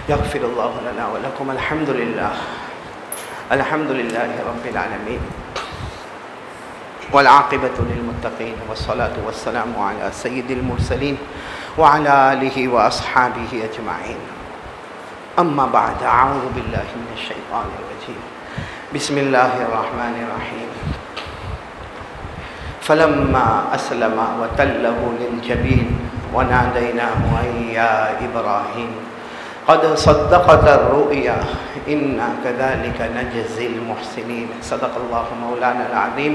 यग़फ़िरुल्लाहु लना व लकुम। अल्हम्दुलिल्लाह रब्बिल आलमीन वल आक़िबतु लिल मुत्तक़ीन वस्सलातु वस्सलामु अला सय्यिदिल मुरसलीन व अला आलिहि व अस्हाबिहि अजमाईन। अम्मा बअद, अऊज़ु बिल्लाहि मिनश शैतानिर रजीम। बिस्मिल्लाहिर रहमानिर रहीम। फलम्मा अस्लमा व तल्लहु लिल जबीन व नादैनाहु अन या इब्राहीम क़द सद्दक़तर रुअया इन्ना कज़ालिका नजज़िल मुहसिनीन। सदक़ल्लाहु मौलानल अज़ीम।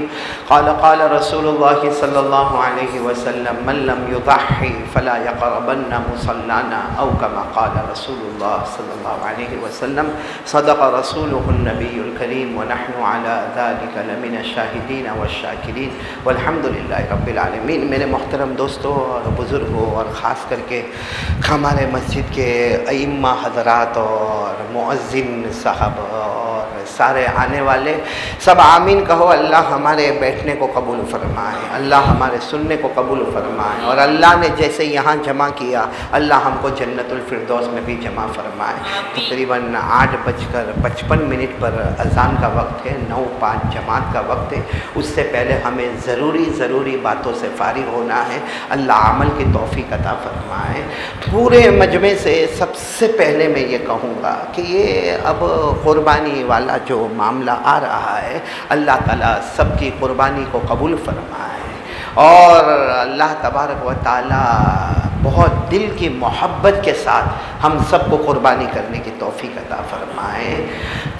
क़ाल रसूलुल्लाहि सल्लल्लाहु अलैहि वसल्लम मन लम युज़ह्हि फ़ला यक़रबन्न मुसल्लाना औ कमा क़ाल रसूलुल्लाह सल्लल्लाहु अलैहि वसल्लम। सदक़ रसूलुहुन नबियुल करीम व नहनु अला ज़ालिका लमिनश शाहिदीन वश्शाकिरीन वल्हम्दुलिल्लाहि रब्बिल आलमीन। मेरे मोहतरम दोस्तों और बुज़ुर्गों और ख़ास करके हमारे मस्जिद के अइम्मा हज़रात और मुअज़्ज़िन साहब और सारे आने वाले सब आमीन कहो। अल्लाह हमारे बैठने को कबूल फरमाए, अल्लाह हमारे सुनने को कबूल फरमाए, और अल्लाह ने जैसे यहाँ जमा किया अल्लाह हमको जन्नतुल फिरदौस में भी जमा फरमाए। तकरीबन 8:55 पर अज़ान का वक्त है, 9:05 जमात का वक्त है। उससे पहले हमें ज़रूरी बातों से फारिग होना है। अल्लाह अमल की तौफ़ीक़ अता फरमाए। पूरे मजमे से सबसे पहले मैं ये कहूँगा कि ये अब क़ुरबानी वाला जो मामला आ रहा है, अल्लाह ताला सबकी क़ुरबानी को कबूल फरमाए और अल्लाह तबारक व ताला बहुत दिल की मोहब्बत के साथ हम सबको क़ुरबानी करने की तौफ़ीक़ अता फरमाए।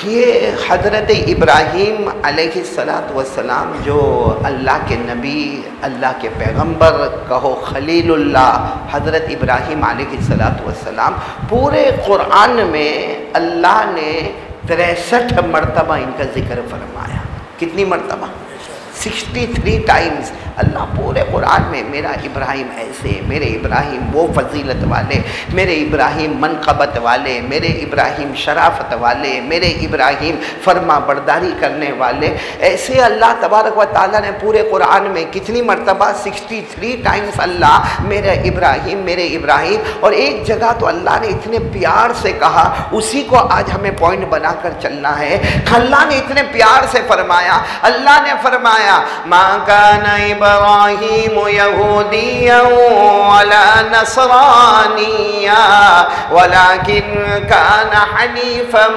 ये हज़रत इब्राहीम अलैहिस्सलातु वस्सलाम जो अल्लाह के नबी, अल्लाह के पैगंबर कहो, खलीलुल्लाह हज़रत इब्राहीम अलैहिस्सलातु वस्सलाम, पूरे क़ुरआन में अल्लाह ने 63 मरतबा इनका ज़िक्र फरमाया। कितनी मरतबा? 63 टाइम्स अल्लाह पूरे कुरान में मेरा इब्राहीम ऐसे, मेरे इब्राहीम वो फजीलत वाले, मेरे इब्राहीम मनक़बत वाले, मेरे इब्राहीम शराफत वाले, मेरे इब्राहीम फरमा बरदारी करने वाले, ऐसे अल्लाह तबारक व ताला ने पूरे कुरान में कितनी मरतबा? 63 टाइम्स अल्लाह मेरे इब्राहीम। और एक जगह तो अल्लाह ने इतने प्यार से कहा, उसी को आज हमें पॉइंट बनाकर चलना है। अल्लाह ने इतने प्यार से फरमाया, अल्लाह ने फरमाया मा काना इब्राहीम यहूदिय्या वला नसरानिया वलाकिन काना हनीफन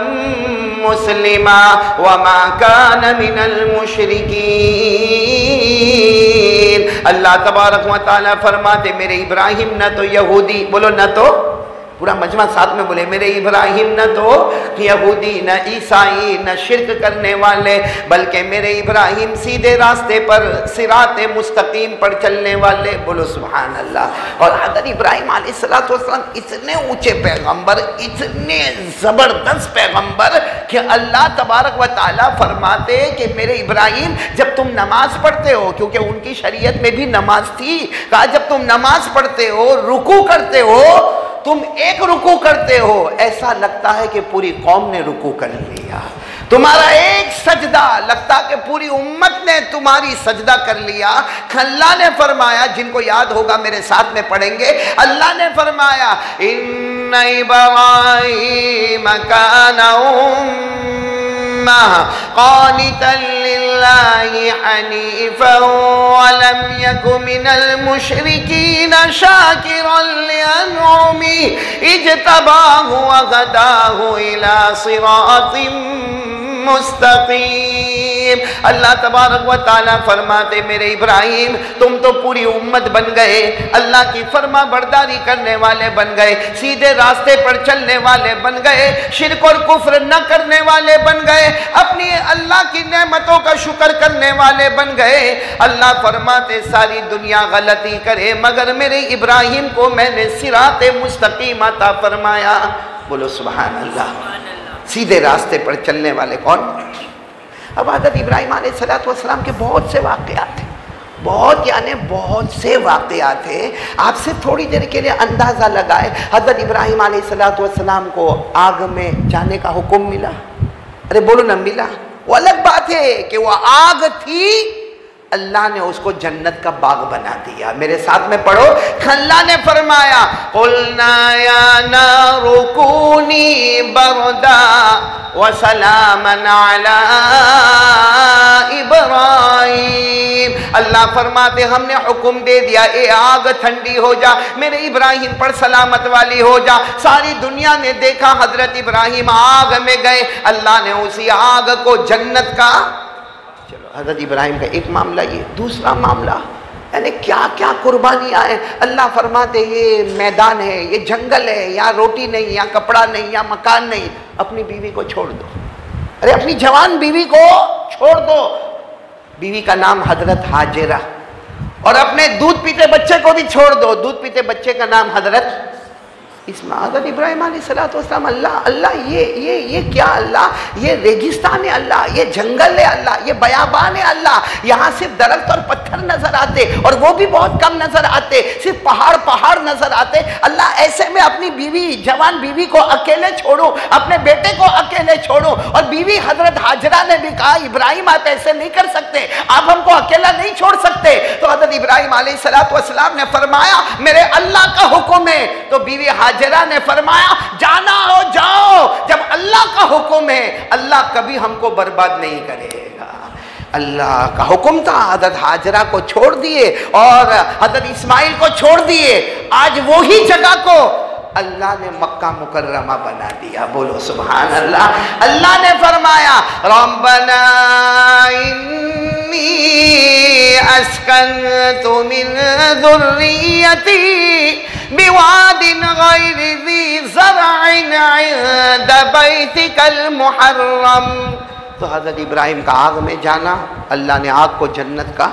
मुस्लिमा वमा काना मिनल मुशरिकीन। अल्लाह तबारक व तआला फरमाते मेरे इब्राहीम न तो यहूदी, बोलो न तो, पूरा मजमा साथ में बोले, मेरे इब्राहीम न तो यहूदी, न ईसाई, न शिरक करने वाले, बल्कि मेरे इब्राहीम सीधे रास्ते पर सिराते मुस्तकीम पर चलने वाले। बोलो सुभान अल्लाह। और हज़रत इब्राहीम अलैहिस्सलातु वस्सलाम इतने ऊंचे पैगंबर, इतने ज़बरदस्त पैगंबर कि अल्लाह तबारक व ताला फरमाते कि मेरे इब्राहीम जब तुम नमाज पढ़ते हो, क्योंकि उनकी शरीयत में भी नमाज थी, कहा जब तुम नमाज पढ़ते हो, रुकू करते हो, तुम एक रुकू करते हो ऐसा लगता है कि पूरी कौम ने रुकू कर लिया। तुम्हारा एक सजदा लगता कि पूरी उम्मत ने तुम्हारी सजदा कर लिया। अल्लाह ने फरमाया, जिनको याद होगा मेरे साथ में पढ़ेंगे, अल्लाह ने फरमाया इन्ना इब्राहीम काना उम्मह क़ानितन लिल्लाहि हनीफ़न वलम यकु मिनल मुशरिकीन शाकिरन लिअनउमिही इज्तबाहु व हदाहु इला सिरातिम मुस्तकीम। अल्लाह तबारक व ताला फरमाते मेरे इब्राहीम तुम तो पूरी उम्मत बन गए, अल्लाह की फरमा बरदारी करने वाले बन गए, सीधे रास्ते पर चलने वाले बन गए, शिरक और कुफ्र न करने वाले बन गए, अपनी अल्लाह की नेमतों का शुक्र करने वाले बन गए। अल्लाह फरमाते सारी दुनिया गलती करे मगर मेरे इब्राहीम को मैंने सिराते मुस्तकीम अता फरमाया। बोलो सुभान अल्लाह। सीधे रास्ते पर चलने वाले कौन? अब हज़रत इब्राहीम अलैहिस्सलाम के बहुत से वाक़यात थे, बहुत से वाक़यात थे। आपसे थोड़ी देर के लिए अंदाज़ा लगाए, हज़रत इब्राहीम अलैहिस्सलाम को आग में जाने का हुक्म मिला? अरे बोलो ना, मिला। वो अलग बात है कि वो आग थी, अल्लाह ने उसको जन्नत का बाग बना दिया। मेरे साथ में पढ़ो, अल्लाह ने फरमाया कुलना या नारु कूनी कूनी बरदा व सलामन अला इब्राहिम। अल्लाह फरमाते हमने हुक्म दे दिया, ए आग ठंडी हो जा, मेरे इब्राहिम पर सलामत वाली हो जा। सारी दुनिया ने देखा हजरत इब्राहिम आग में गए, अल्लाह ने उसी आग को जन्नत का, चलो हजरत इब्राहिम का एक मामला ये। दूसरा मामला यानी क्या क्या कुर्बानियाँ हैं। अल्लाह फरमाते ये मैदान है, ये जंगल है, यहाँ रोटी नहीं, यहाँ कपड़ा नहीं, यहाँ मकान नहीं, अपनी बीवी को छोड़ दो। अरे अपनी जवान बीवी को छोड़ दो। बीवी का नाम हजरत हाजिरा, और अपने दूध पीते बच्चे को भी छोड़ दो। दूध पीते बच्चे का नाम हजरत हजरत इब्राहिम अलैहिस्सलाम। अल्लाह अल्लाह ये क्या अल्लाह, ये रेगिस्तान है अल्लाह, ये जंगल है अल्लाह, ये बयाबान है अल्लाह, यहाँ सिर्फ दरख्त और पत्थर नजर आते, और वो भी बहुत कम नजर आते, सिर्फ पहाड़ पहाड़ नजर आते। अल्लाह ऐसे में अपनी बीवी, जवान बीवी को अकेले छोड़ो, अपने बेटे को अकेले छोड़ो। और बीवी हजरत हाजरा ने भी कहा इब्राहिम आप ऐसे नहीं कर सकते, आप हमको अकेला नहीं छोड़ सकते। तो हजरत इब्राहिम अलैहिस्सलाम ने फरमाया मेरे अल्लाह का हुक्म है। तो बीवी हाजरा ने फरमाया जाना हो जाओ, जब अल्लाह का हुक्म है अल्लाह कभी हमको बर्बाद नहीं करेगा। अल्लाह का हुक्म था, हजरत हाजरा को छोड़ दिए और हजरत इस्माइल को छोड़ दिए। आज वो ही जगह को अल्लाह ने मक्का मुकर्रमा बना दिया। बोलो सुभान अल्लाह। अल्लाह ने फरमाया रब्बना इन्नी अस्कनतु मिन ज़ुर्रियती बिवादिन गैरि ज़ी ज़रअइन इंद बैतिकल मुहर्रम। तो हज़रत इब्राहिम का आग में जाना, अल्लाह ने आग को जन्नत का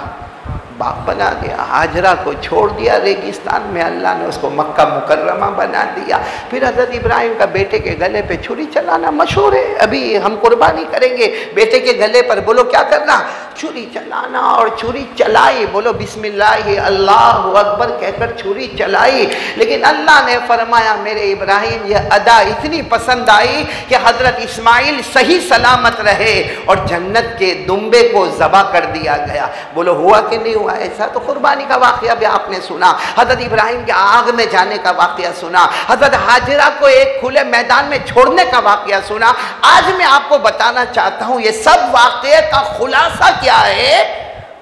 बाग बना दिया। हाजरा को छोड़ दिया रेगिस्तान में, अल्लाह ने उसको मक्का मुकर्रमा बना दिया। फिर हज़रत इब्राहिम का बेटे के गले पे छुरी चलाना मशहूर है। अभी हम कुर्बानी करेंगे, बेटे के गले पर बोलो क्या करना, छुरी चलाना। और छुरी चलाई, बोलो बिस्मिल्लाह अल्लाहु अकबर कहकर छुरी चलाई। लेकिन अल्लाह ने फरमाया मेरे इब्राहिम यह अदा इतनी पसंद आई कि हज़रत इस्माइल सही सलामत रहे और जन्नत के दुम्बे को ज़बा कर दिया गया। बोलो हुआ कि नहीं हुआ ऐसा? तो कुर्बानी का वाक़या भी आपने सुना, हज़रत इब्राहिम के आग में जाने का वाक़या सुना, हज़रत हाजिरा को एक खुले मैदान में छोड़ने का वाक़या सुना। आज मैं आपको बताना चाहता हूँ ये सब वाक़ये का खुलासा क्या है,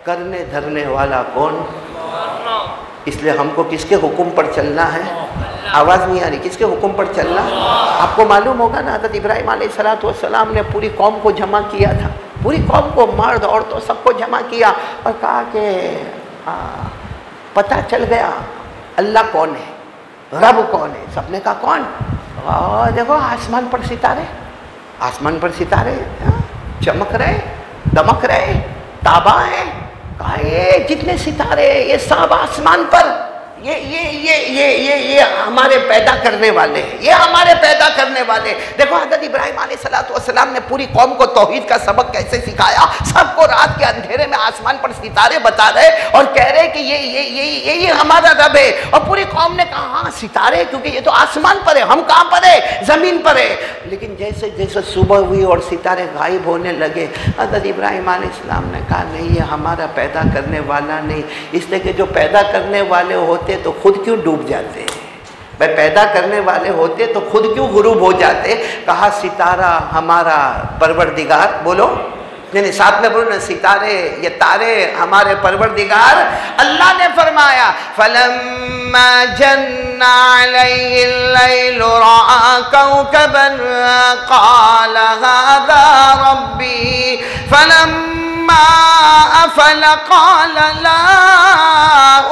करने धरने वाला कौन। इसलिए हमको किसके हुक्म पर चलना है? आवाज़ नहीं आ रही, किसके हुक्म पर चलना? आपको मालूम होगा ना हज़रत इब्राहिम अलैहिस्सलाम ने पूरी कौम को जमा किया था, पूरी कौम को, मर्द औरतों सबको जमा किया और कहा कि पता चल गया अल्लाह कौन है, रब कौन है। सबने कहा कौन? और देखो आसमान पर सितारे, आसमान पर सितारे चमक रहे, दमक रहे, ताबा है। कहा ये जितने सितारे, ये सब आसमान पर, ये हमारे पैदा करने वाले हैं, ये हमारे पैदा करने वाले। देखो हज़रत इब्राहिम अलैहिस्सलाम ने पूरी कौम को तौहीद का सबक कैसे सिखाया। सबको रात के अंधेरे में आसमान पर सितारे बता रहे और कह रहे कि ये हमारा रब है। और पूरी कौम ने कहा हाँ सितारे, क्योंकि ये तो आसमान पर है, हम कहाँ पर है? ज़मीन पर है। लेकिन जैसे जैसे सुबह हुई और सितारे गायब होने लगे, हज़रत इब्राहिम अलैहिस्सलाम ने कहा नहीं ये हमारा पैदा करने वाला नहीं। इसलिए कि जो पैदा करने वाले होते तो खुद क्यों डूब जाते, भाई पैदा करने वाले होते तो खुद क्यों गुरूब हो जाते। कहा सितारा हमारा परवरदिगार, बोलो नहीं साथ में बोलो ना, सितारे ये तारे हमारे परवरदिगार। अल्लाह ने फरमाया फलम्मा जन्ना अलैहिल लैलु रआ कौकबन क़ाल हाज़ा रब्बी फलम्मा अफल क़ाल ला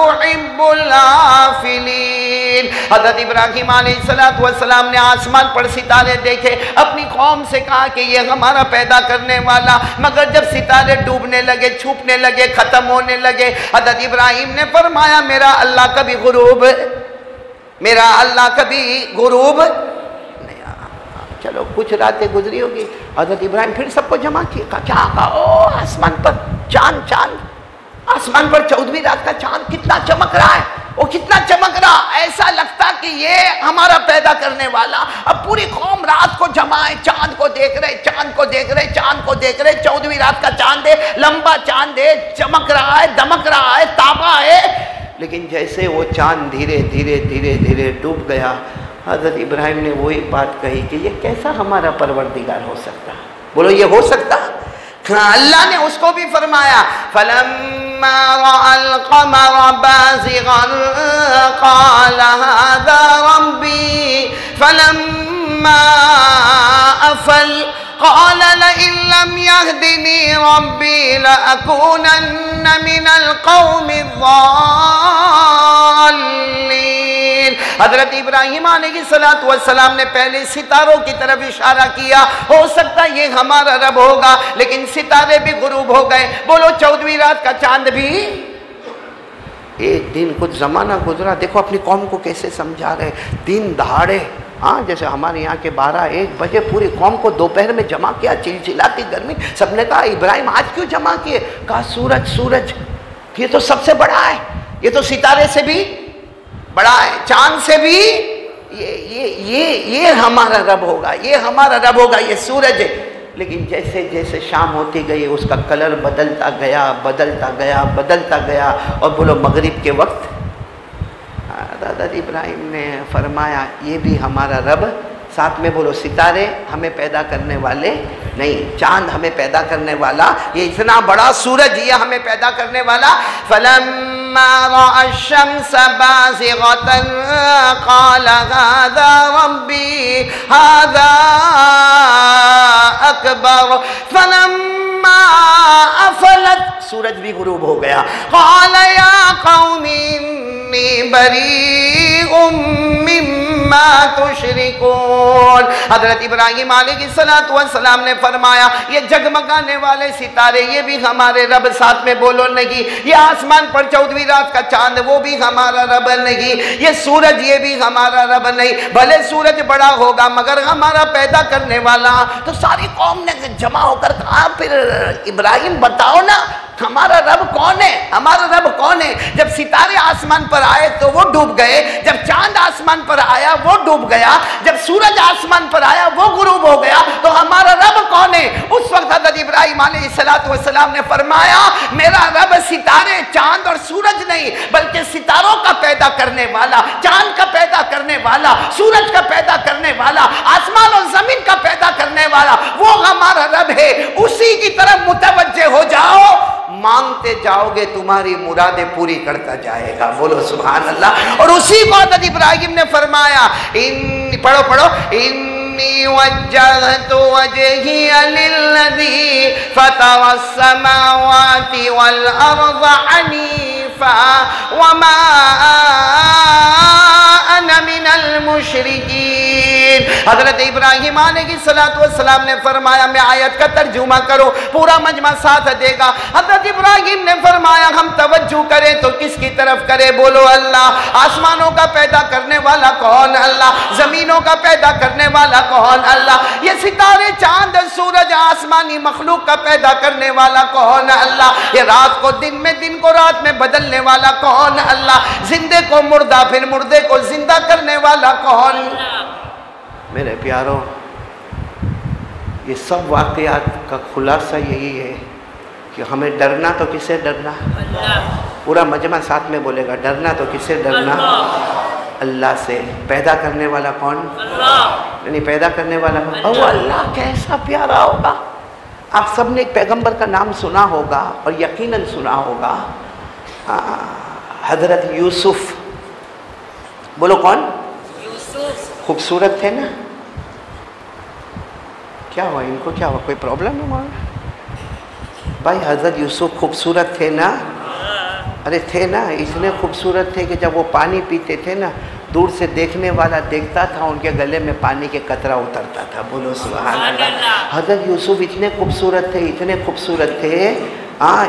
उहिब्बुल आफिलीन। हज़रत इब्राहिम अलैहिस्सलाम ने आसमान पर सितारे देखे, अपनी कौम से कहा कि ये हमारा पैदा करने वाला। मगर जब सितारे डूबने लगे, छुपने लगे, ख़त्म होने लगे, हज़रत इब्राहिम ने फरमाया मेरा अल्लाह कभी गुरूब, मेरा अल्लाह कभी गुरूब नहीं। चलो कुछ रातें गुजरी होगी, हज़रत इब्राहिम फिर सबको जमा किया। कहा क्या? कहा ओ आसमान पर चांद, चांद आसमान पर 14वीं रात का चांद कितना चमक रहा है, वो कितना चमक रहा, ऐसा लगता कि ये हमारा पैदा करने वाला। अब पूरी कौम रात को जमा है, चांद को देख रहे, चांद को देख रहे, चांद को देख रहे। 14वीं रात का चांद है, लंबा चांद है, चमक रहा है, दमक रहा है, ताबा है। लेकिन जैसे वो चांद धीरे धीरे धीरे धीरे डूब गया, हज़रत इब्राहिम ने वही बात कही कि ये कैसा हमारा परवरदिगार हो सकता? बोलो ये हो सकता? हाँ, अल्लाह ने उसको भी फरमाया फलम्मा रअल क़मर बाज़िग़न क़ाल हाज़ा रब्बी फलम्मा अफ़ल क़ाल लइन लम यहदिनी रब्बी लअकूनन्न मिनल क़ौमिज़ ज़ाल्लीन। हज़रत इब्राहिम अलैहिस्सलातु वस्सलाम ने पहले सितारों की तरफ इशारा किया, हो सकता ये हमारा रब होगा, लेकिन सितारे भी गुरूब हो गए। बोलो 14वीं रात का चांद भी। एक दिन कुछ ज़माना गुजरा, देखो अपनी कौम को कैसे समझा रहे, दिन दहाड़े। हाँ, जैसे हमारे यहाँ के 12-1 बजे पूरी कौम को दोपहर में जमा किया, चिलचिलाती गर्मी। सबने कहा इब्राहिम आज क्यों जमा किए? कहा सूरज ये तो सबसे बड़ा है, ये तो सितारे से भी बड़ा है, चांद से भी। ये हमारा रब होगा, ये हमारा रब होगा, ये सूरज है। लेकिन जैसे जैसे शाम होती गई उसका कलर बदलता गया और बोलो मगरिब के वक्त हज़रत इब्राहिम ने फरमाया ये भी हमारा रब। साथ में बोलो सितारे हमें पैदा करने वाले नहीं, चांद हमें पैदा करने वाला, ये इतना बड़ा सूरज ये हमें पैदा करने वाला। फलम्मा रअश-शम्स बाज़िग़तन क़ाल हाज़ा रब्बी हाज़ा अकबर फलम्मा अफ़लत, सूरज भी गुरूब हो गया। क़ाल या क़ौमी इन्नी बरीउम मिम्मा तुशरिकून। हज़रत इब्राहिम अलैहिस्सलातु वस्सलाम ने फरमाया ये जगमगाने वाले सितारे ये भी हमारे रब। साथ में बोलो नहीं, ये आसमान पर 14वीं रात का चांद वो भी हमारा रब नहीं, ये सूरज ये भी हमारा रब नहीं। भले सूरज बड़ा होगा मगर हमारा पैदा करने वाला। तो सारी कौम ने जमा होकर कहा फिर इब्राहिम बताओ ना हमारा रब कौन है, हमारा रब कौन है? जब सितारे आसमान पर आए तो वो डूब गए, जब चांद आसमान पर आया वो डूब गया, जब सूरज आसमान पर आया वो गुरूब हो गया, तो हमारा रब कौन है? उस वक्त हज़रत इब्राहिम अलैहिस्सलातु वस्सलाम ने फरमाया मेरा रब सितारे चांद और सूरज नहीं बल्कि सितारों का पैदा करने वाला, चांद का पैदा करने वाला, सूरज का पैदा करने वाला, आसमान और जमीन का पैदा करने वाला वो हमारा रब है। उसी की तरफ मुतवज्जे हो जाओ, मांगते जाओगे तुम्हारी मुरादें पूरी करता जाएगा। बोलो सुभान अल्लाह। और उसी को हज़रत इब्राहिम ने फरमाया पढ़ो इन्नी वज्जहतु वजहिया लिल्लज़ी फ़तरस समावाति वल अर्ज़ हनीफ़ा वमा अना मिनल मुशरिकीन। हज़रत इब्राहिम अलैहिस्सलातु वस्सलाम ने फरमाया मैं आयत का तर्जुमा करो, पूरा मजमा साथ देगा। हज़रत इब्राहिम ने फरमाया हम तवज्जो करें तो किसकी तरफ करें? बोलो अल्लाह। आसमानों का पैदा करने वाला कौन? अल्लाह। ज़मीनों का पैदा करने वाला कौन? अल्लाह। ये सितारे चांद सूरज आसमानी मखलूक का पैदा करने वाला कौन? अल्लाह। ये रात को दिन में दिन को रात में बदलने वाला कौन? अल्लाह। जिंदे को मुर्दा फिर मुर्दे को जिंदा करने वाला कौन? मेरे प्यारों ये सब वाक़यात का खुलासा यही है कि हमें डरना तो किससे डरना? पूरा मजमा साथ में बोलेगा डरना तो किससे डरना? अल्लाह से। पैदा करने वाला कौन? नहीं पैदा करने वाला कौन? अल्लाह। कैसा प्यारा होगा। आप सबने एक पैगंबर का नाम सुना होगा और यकीनन सुना होगा, हज़रत यूसुफ। बोलो कौन? यूसुफ। खूबसूरत थे ना? क्या हुआ इनको, क्या हुआ, कोई प्रॉब्लम है वहाँ? भाई हज़रत यूसुफ खूबसूरत थे ना? अरे थे ना, इतने खूबसूरत थे कि जब वो पानी पीते थे ना दूर से देखने वाला देखता था उनके गले में पानी के कतरा उतरता था। बोलो सुभान अल्लाह। हज़रत यूसुफ इतने खूबसूरत थे, इतने खूबसूरत थे,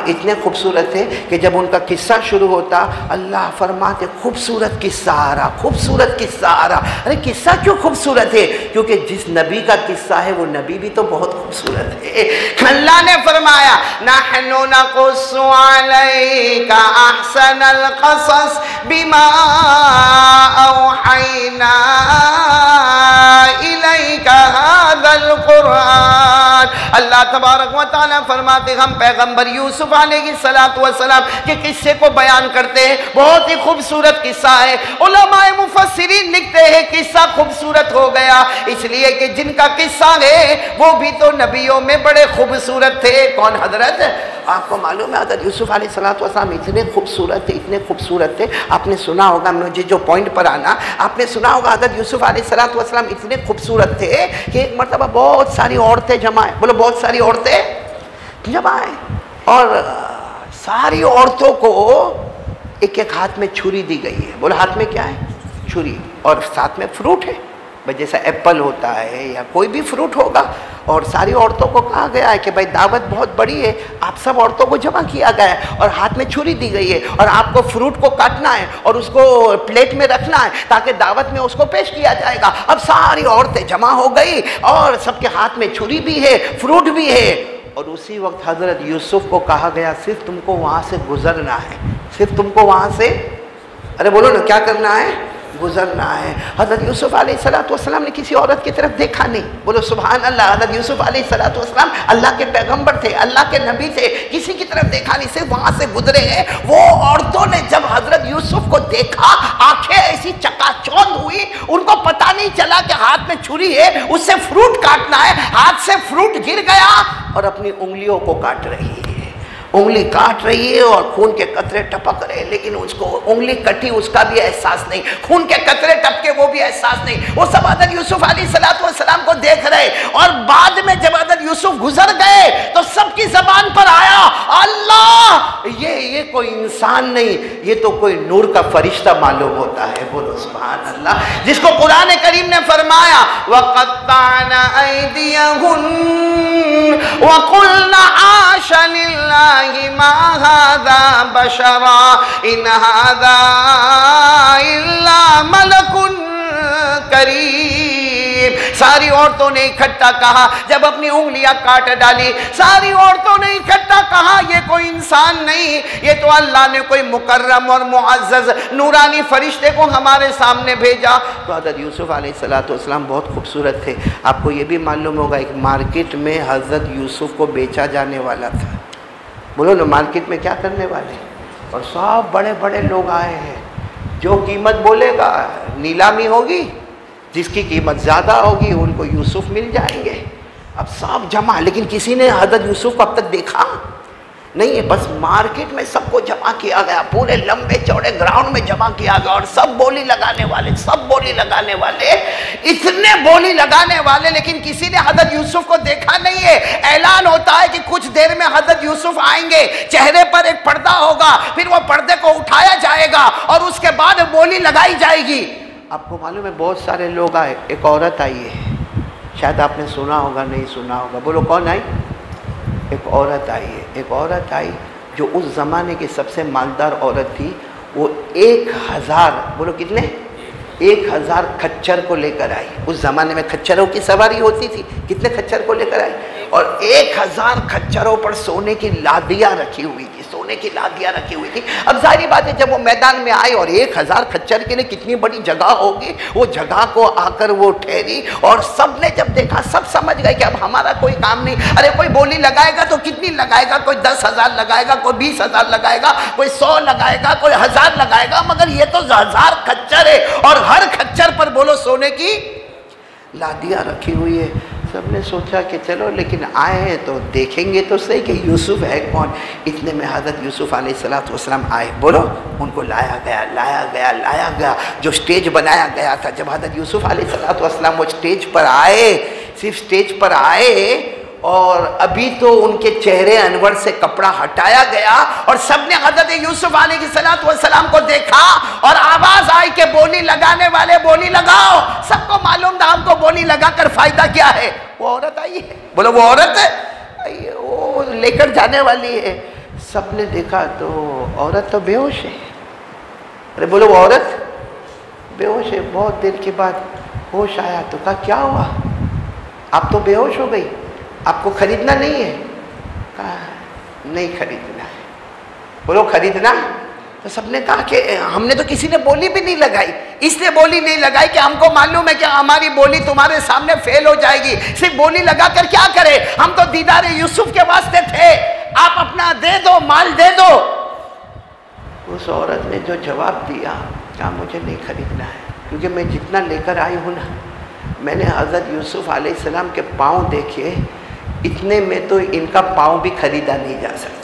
इतने खूबसूरत थे कि जब उनका किस्सा शुरू होता अल्लाह फरमाते खूबसूरत किस्सा आ रहा, खूबसूरत किस्सा आ रहा। अरे किस्सा क्यों खूबसूरत है? क्योंकि जिस नबी का किस्सा है वो नबी भी तो बहुत खूबसूरत है। अल्लाह ने फरमाया नहनु नक़ुस्सु अलैका अहसनल क़सस बिमा औहैना इलैका हाज़ल क़ुरआन। अल्लाह अल्लाह तबारक व तआला फरमाते हम पैगंबर यूसुफ अलैहिस्सलातु वस्सलाम के किस्से को बयान करते हैं। बहुत ही खूबसूरत किस्सा है। उलमाए मुफस्सिरीन लिखते हैं किस्सा खूबसूरत हो गया इसलिए कि जिनका किस्सा है वो भी तो नबियों में बड़े खूबसूरत थे। कौन हजरत? आपको मालूम है हजरत यूसुफ अलैहिस्सलातु वस्सलाम इतने खूबसूरत थे, इतने खूबसूरत थे। आपने सुना होगा, मुझे जो पॉइंट पर आना, आपने सुना होगा हजरत यूसुफ अलैहिस्सलातु वस्सलाम इतने खूबसूरत थे कि एक मरतबा बहुत सारी औरतें जमाए, बोलो बहुत सारी औरतें जमाए, और सारी औरतों को एक एक हाथ में छुरी दी गई है। बोलो हाथ में क्या है? छुरी, और साथ में फ्रूट है भाई, जैसा एप्पल होता है या कोई भी फ्रूट होगा। और सारी औरतों को कहा गया है कि भाई दावत बहुत बड़ी है, आप सब औरतों को जमा किया गया है और हाथ में छुरी दी गई है और आपको फ्रूट को काटना है और उसको प्लेट में रखना है ताकि दावत में उसको पेश किया जाएगा। अब सारी औरतें जमा हो गई और सबके हाथ में छुरी भी है, फ्रूट भी है। और उसी वक्त हजरत यूसुफ को कहा गया सिर्फ तुमको वहाँ से गुजरना है, सिर्फ तुमको वहाँ से, अरे बोलो ना क्या करना है? गुजरना है। हज़रत यूसुफ अलैहिस्सलातु वस्सलाम ने किसी औरत की तरफ देखा नहीं। बोलो सुभान अल्लाह। हज़रत यूसुफ अलैहिस्सलातु वस्सलाम अल्लाह के पैगंबर थे, अल्लाह के नबी थे, किसी की तरफ देखा नहीं, सिर्फ वहाँ से गुजरे हैं। वो औरतों ने जब हज़रत यूसुफ को देखा, आंखें ऐसी चकाचौंध हुई, उनको पता नहीं चला कि हाथ में छुरी है, उससे फ्रूट काटना है। हाथ से फ्रूट गिर गया और अपनी उंगलियों को काट रही है, उंगली काट रही है और खून के कतरे टपक रहे हैं, लेकिन उसको उंगली कटी उसका भी एहसास नहीं, खून के कतरे टपके वो भी एहसास नहीं। वो सब हज़रत यूसुफ अलैहिस्सलातु वस्सलाम को देख रहे। और बाद में जब हज़रत यूसुफ गुजर गए तो सबकी जबान पर आया अल्लाह, ये कोई इंसान नहीं, ये तो कोई नूर का फरिश्ता मालूम होता है। बोलो सुभान अल्लाह। जिसको कुरान करीम ने फरमाया वक़त्ताना ऐदियहुन वक़ुलना आशा लिल्लाह मा हाज़ा बशरा इन हाज़ा इल्ला मलकुन करीम। सारी औरतों ने इकट्ठा कहा, जब अपनी उंगलियां काट डाली, सारी औरतों ने इकट्ठा कहा ये कोई इंसान नहीं, ये तो अल्लाह ने कोई मुकर्रम और मुअज़्ज़ज़ नूरानी फरिश्ते को हमारे सामने भेजा। तो हज़रत यूसुफ अलैहिस्सलातु वस्सलाम बहुत खूबसूरत थे। आपको ये भी मालूम होगा एक मार्केट में हज़रत यूसुफ को बेचा जाने वाला था। बोलो ना मार्केट में क्या करने वाले, और सब बड़े बड़े लोग आए हैं। जो कीमत बोलेगा नीलामी होगी, जिसकी कीमत ज़्यादा होगी उनको यूसुफ मिल जाएंगे। अब सब जमा, लेकिन किसी ने हज़रत यूसुफ को अब तक देखा नहीं है। बस मार्केट में सबको जमा किया गया, पूरे लंबे चौड़े ग्राउंड में जमा किया गया, और सब बोली लगाने वाले, सब बोली लगाने वाले, इतने बोली लगाने वाले, लेकिन किसी ने हज़रत यूसुफ को देखा नहीं है। ऐलान होता है कि कुछ देर में हज़रत यूसुफ आएंगे, चेहरे पर एक पर्दा होगा, फिर वो पर्दे को उठाया जाएगा और उसके बाद बोली लगाई जाएगी। आपको मालूम है बहुत सारे लोग आए, एक औरत आई है, शायद आपने सुना होगा, नहीं सुना होगा। बोलो कौन आई? एक औरत आई है। एक औरत आई जो उस ज़माने की सबसे मालदार औरत थी। वो 1000, बोलो कितने? 1000 खच्चर को लेकर आई। उस ज़माने में खच्चरों की सवारी होती थी। कितने खच्चर को लेकर आई? और 1000 खच्चरों पर सोने की लादियाँ रखी हुई थी, सोने की लादियाँ रखी हुई थी। अब जाहिर बात है जब वो मैदान में आए, और 1000 खच्चर के लिए कितनी बड़ी जगह होगी, वो जगह को आकर वो ठहरी, और सब ने जब देखा सब समझ गए कि अब हमारा कोई काम नहीं। अरे कोई बोली लगाएगा तो कितनी लगाएगा? कोई 10,000 लगाएगा, कोई 20,000 लगाएगा, कोई 100 लगाएगा, कोई 1000 लगाएगा, मगर ये तो 1000 खच्चर है और हर खच्चर पर बोलो सोने की लादियाँ रखी हुई है। सबने सोचा कि चलो लेकिन आए हैं तो देखेंगे तो सही कि यूसुफ है कौन। इतने में हज़रत यूसुफ अलैहिस्सलातु वस्सलाम आए। बोलो उनको लाया गया। जो स्टेज बनाया गया था, जब हज़रत यूसुफ अलैहिस्सलातु वस्सलाम वो स्टेज पर आए, सिर्फ स्टेज पर आए, और अभी तो उनके चेहरे अनवर से कपड़ा हटाया गया और सबने हज़रत यूसुफ अलैहिस्सलातु वस्सलाम को देखा और आवाज़ आई कि बोली लगाने वाले बोली लगाओ। सबको मालूम था हमको बोली लगाकर फ़ायदा क्या है। वो औरत आई है, बोलो वो औरत है, वो लेकर जाने वाली है। सबने देखा तो औरत तो बेहोश है। अरे बोलो वो औरत बेहोश है। बहुत देर के बाद होश आया तो कहा क्या हुआ, आप तो बेहोश हो गई, आपको खरीदना नहीं है? कहा नहीं खरीदना है। बोलो खरीदना? तो सबने कहा कि हमने तो किसी ने बोली भी नहीं लगाई, इसलिए बोली नहीं लगाई कि हमको मालूम है कि हमारी बोली तुम्हारे सामने फेल हो जाएगी। सिर्फ बोली लगाकर क्या करे, हम तो दीदार यूसुफ के वास्ते थे, आप अपना दे दो, माल दे दो। उस औरत ने जो जवाब दिया, क्या मुझे नहीं खरीदना है, क्योंकि मैं जितना लेकर आई हूँ ना, मैंने हज़रत यूसुफ अलैहिस्सलाम के पाँव देखे, इतने में तो इनका पाँव भी खरीदा नहीं जा सकता।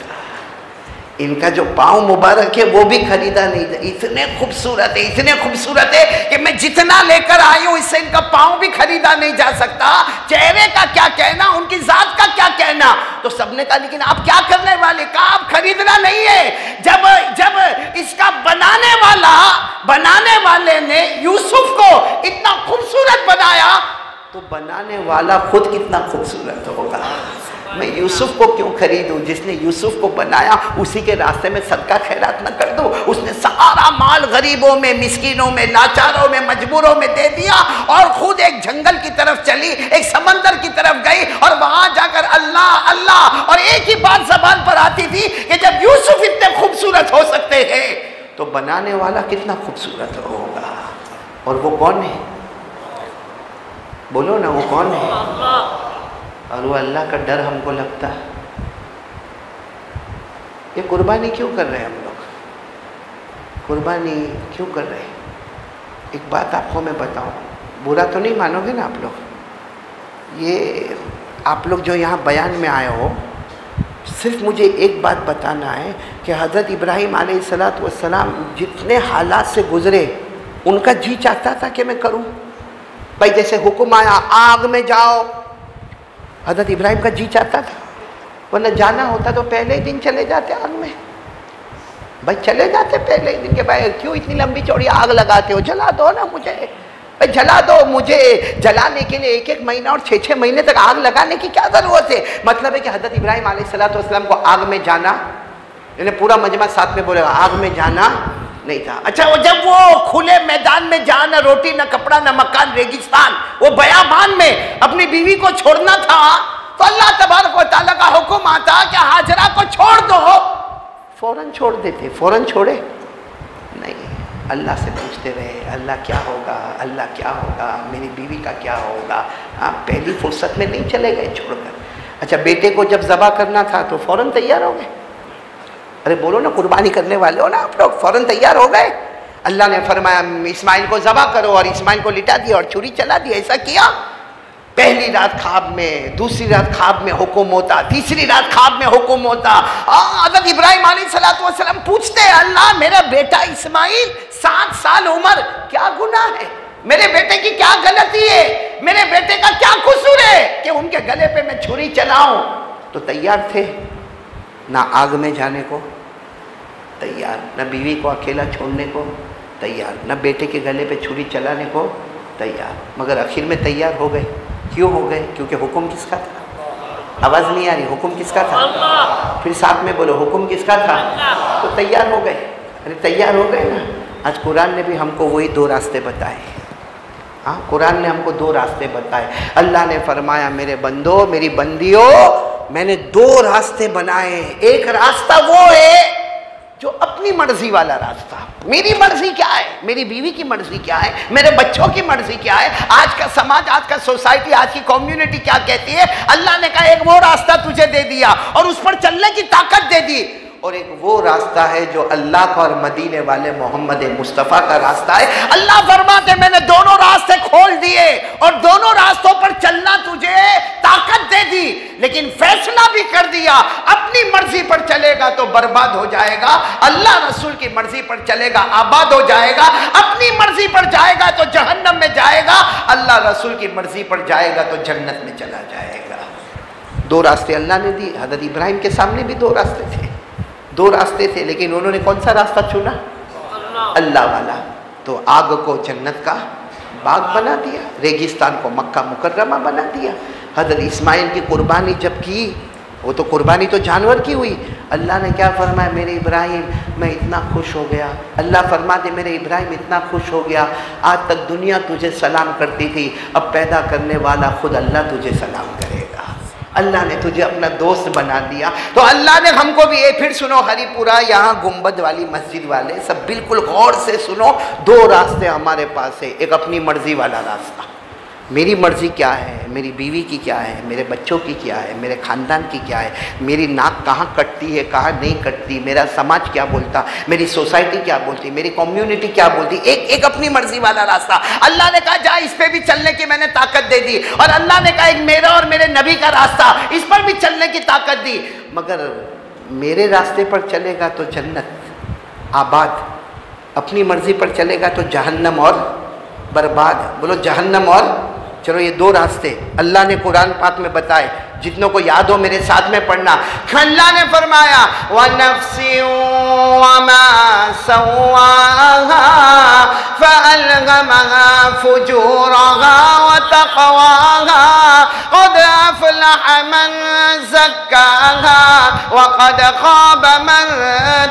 इनका जो पाँव मुबारक है वो भी खरीदा नहीं जा, इतने खूबसूरत है, इतने खूबसूरत है कि मैं जितना लेकर आई हूँ इससे इनका पाँव भी खरीदा नहीं जा सकता। चेहरे का क्या कहना, उनकी जात का क्या कहना। तो सबने कहा लेकिन आप क्या करने वाले, कहा आप खरीदना नहीं है। जब इसका बनाने वाले ने यूसुफ को इतना खूबसूरत बनाया, तो बनाने वाला खुद कितना खूबसूरत होगा। मैं यूसुफ को क्यों खरीदूं, जिसने यूसुफ को बनाया उसी के रास्ते में सदका खैरात न कर दूं। उसने सारा माल गरीबों में, मिस्कीनों में, लाचारों में, मजबूरों में दे दिया और खुद एक जंगल की तरफ चली, एक समंदर की तरफ गई और वहां जाकर अल्लाह अल्लाह, और एक ही बात जबान पर आती थी कि जब यूसुफ इतने खूबसूरत हो सकते हैं तो बनाने वाला कितना खूबसूरत होगा। और वो कौन है, बोलो ना, वो कौन है? और वो अल्लाह का डर हमको लगता है। ये कुर्बानी क्यों कर रहे हैं हम लोग, कुर्बानी क्यों कर रहे हैं? एक बात आपको मैं बताऊं, बुरा तो नहीं मानोगे ना आप लोग। ये आप लोग जो यहाँ बयान में आए हो, सिर्फ मुझे एक बात बताना है कि हज़रत इब्राहीम अलैहिस्सलातु वस्सलाम जितने हालात से गुजरे, उनका जी चाहता था कि मैं करूं। भाई जैसे हुक्म आया आग में जाओ, हज़रत इब्राहिम का जी चाहता था, वरना जाना होता तो पहले ही दिन चले जाते आग में। भाई चले जाते पहले ही दिन के, भाई क्यों इतनी लंबी चौड़ी आग लगाते हो, जला दो ना मुझे, भाई जला दो मुझे। जलाने के लिए 1-1 महीना और 6-6 महीने तक आग लगाने की क्या ज़रूरत है? मतलब है कि हज़रत इब्राहिम अलैहिस्सलातु वस्सलाम को आग में जाना, यानी पूरा मजमा साथ में बोलेगा, आग में जाना नहीं था। अच्छा, वो जब वो खुले मैदान में जा, न रोटी न कपड़ा न मकान, रेगिस्तान, वो बयाबान में अपनी बीवी को छोड़ना था, तो अल्लाह तबारक व तआला का हुक्म आता कि हाजरा को छोड़ दो, फौरन छोड़ देते। फौरन छोड़े नहीं, अल्लाह से पूछते रहे, अल्लाह क्या होगा, अल्लाह क्या होगा, मेरी बीवी का क्या होगा। हाँ, पहली फुर्सत में नहीं चले गए छोड़कर। अच्छा, बेटे को जब ज़बह करना था तो फौरन तैयार हो गए। अरे बोलो ना, कुर्बानी करने वाले हो ना आप लोग, फौरन तैयार हो गए। अल्लाह ने फरमाया इस्माइल को ज़बह करो, और इस्माइल को लिटा दिया और छुरी चला दी। ऐसा किया। पहली रात ख्वाब में, दूसरी रात ख्वाब में हुक्म होता, तीसरी रात ख्वाब में हुक्म होता। हज़रत इब्राहीम अलैहिस्सलातु वस्सलाम पूछते हैं, अल्लाह मेरा बेटा इस्माइल 7 साल उम्र, क्या गुनाह है, मेरे बेटे की क्या गलती है, मेरे बेटे का क्या कसूर है कि उनके गले पे मैं छुरी चलाऊं? तो तैयार थे, ना आग में जाने को तैयार, न बीवी को अकेला छोड़ने को तैयार, न बेटे के गले पे छुरी चलाने को तैयार, मगर आखिर में तैयार हो गए। क्यों हो गए? क्योंकि हुक्म किसका था? आवाज़ नहीं आ रही, हुक्म किसका था? फिर साथ में बोलो, हुक्म किसका था? तो तैयार हो गए। अरे तैयार हो गए ना। आज कुरान ने भी हमको वही 2 रास्ते बताए। हाँ, कुरान ने हमको 2 रास्ते बताए। अल्लाह ने फरमाया, मेरे बंदो, मेरी बंदियों, मैंने 2 रास्ते बनाए। एक रास्ता वो है जो अपनी मर्जी वाला रास्ता। मेरी मर्जी क्या है, मेरी बीवी की मर्जी क्या है, मेरे बच्चों की मर्जी क्या है, आज का समाज, आज का सोसाइटी, आज की कम्युनिटी क्या कहती है। अल्लाह ने कहा एक वो रास्ता तुझे दे दिया और उस पर चलने की ताकत दे दी। और एक वो रास्ता है जो अल्लाह का और मदीने वाले मोहम्मद मुस्तफ़ा का रास्ता है। अल्लाह फरमाते मैंने दोनों रास्ते खोल दिए और दोनों रास्तों पर चलना तुझे ताकत दे दी, लेकिन फैसला भी कर दिया, अपनी मर्जी पर चलेगा तो बर्बाद हो जाएगा, अल्लाह रसूल की मर्जी पर चलेगा आबाद हो जाएगा, अपनी मर्जी पर जाएगा तो जहन्नम में जाएगा, अल्लाह रसूल की मर्जी पर जाएगा तो जन्नत में चला जाएगा। 2 रास्ते अल्लाह ने दी। हज़रत इब्राहिम के सामने भी 2 रास्ते थे, 2 रास्ते थे, लेकिन उन्होंने कौन सा रास्ता चुना? अल्लाह वाला। तो आग को जन्नत का बाग बना दिया, रेगिस्तान को मक्का मुकर्रमा बना दिया। हज़रत इस्माइल की कुर्बानी जब की, वो तो कुर्बानी तो जानवर की हुई। अल्लाह ने क्या फरमाया, मेरे इब्राहिम मैं इतना खुश हो गया। अल्लाह फरमाते मेरे इब्राहिम इतना खुश हो गया, आज तक दुनिया तुझे सलाम करती थी, अब पैदा करने वाला खुद अल्लाह तुझे सलाम करेगा। अल्लाह ने तुझे अपना दोस्त बना दिया। तो अल्लाह ने हमको भी, ये फिर सुनो हरिपुरा यहाँ गुंबद वाली मस्जिद वाले सब बिल्कुल गौर से सुनो, दो रास्ते हमारे पास है। एक अपनी मर्जी वाला रास्ता, मेरी मर्जी क्या है, मेरी बीवी की क्या है, मेरे बच्चों की क्या है, मेरे ख़ानदान की क्या है, मेरी नाक कहाँ कटती है कहाँ नहीं कटती, मेरा समाज क्या बोलता, मेरी सोसाइटी क्या बोलती, मेरी कम्युनिटी क्या बोलती, एक अपनी मर्जी वाला रास्ता। अल्लाह ने कहा जा इस पर भी चलने की मैंने ताकत दे दी, और अल्लाह ने कहा एक मेरा और मेरे नबी का रास्ता, इस पर भी चलने की ताकत दी। मगर मेरे रास्ते पर चलेगा तो जन्नत आबाद, अपनी मर्जी पर चलेगा तो जहन्नम और बर्बाद। बोलो जहन्नम और, चलो ये दो रास्ते अल्लाह ने कुरान पाक में बताए, जितनों को याद हो मेरे साथ में पढ़ना। अल्लाह ने फरमाया व नफ्सी वमा सव्वाहा फअल्हमहा फुजूरहा व तक़वाहा क़द अफ़लह मन ज़क्काहा व क़द ख़ाब मन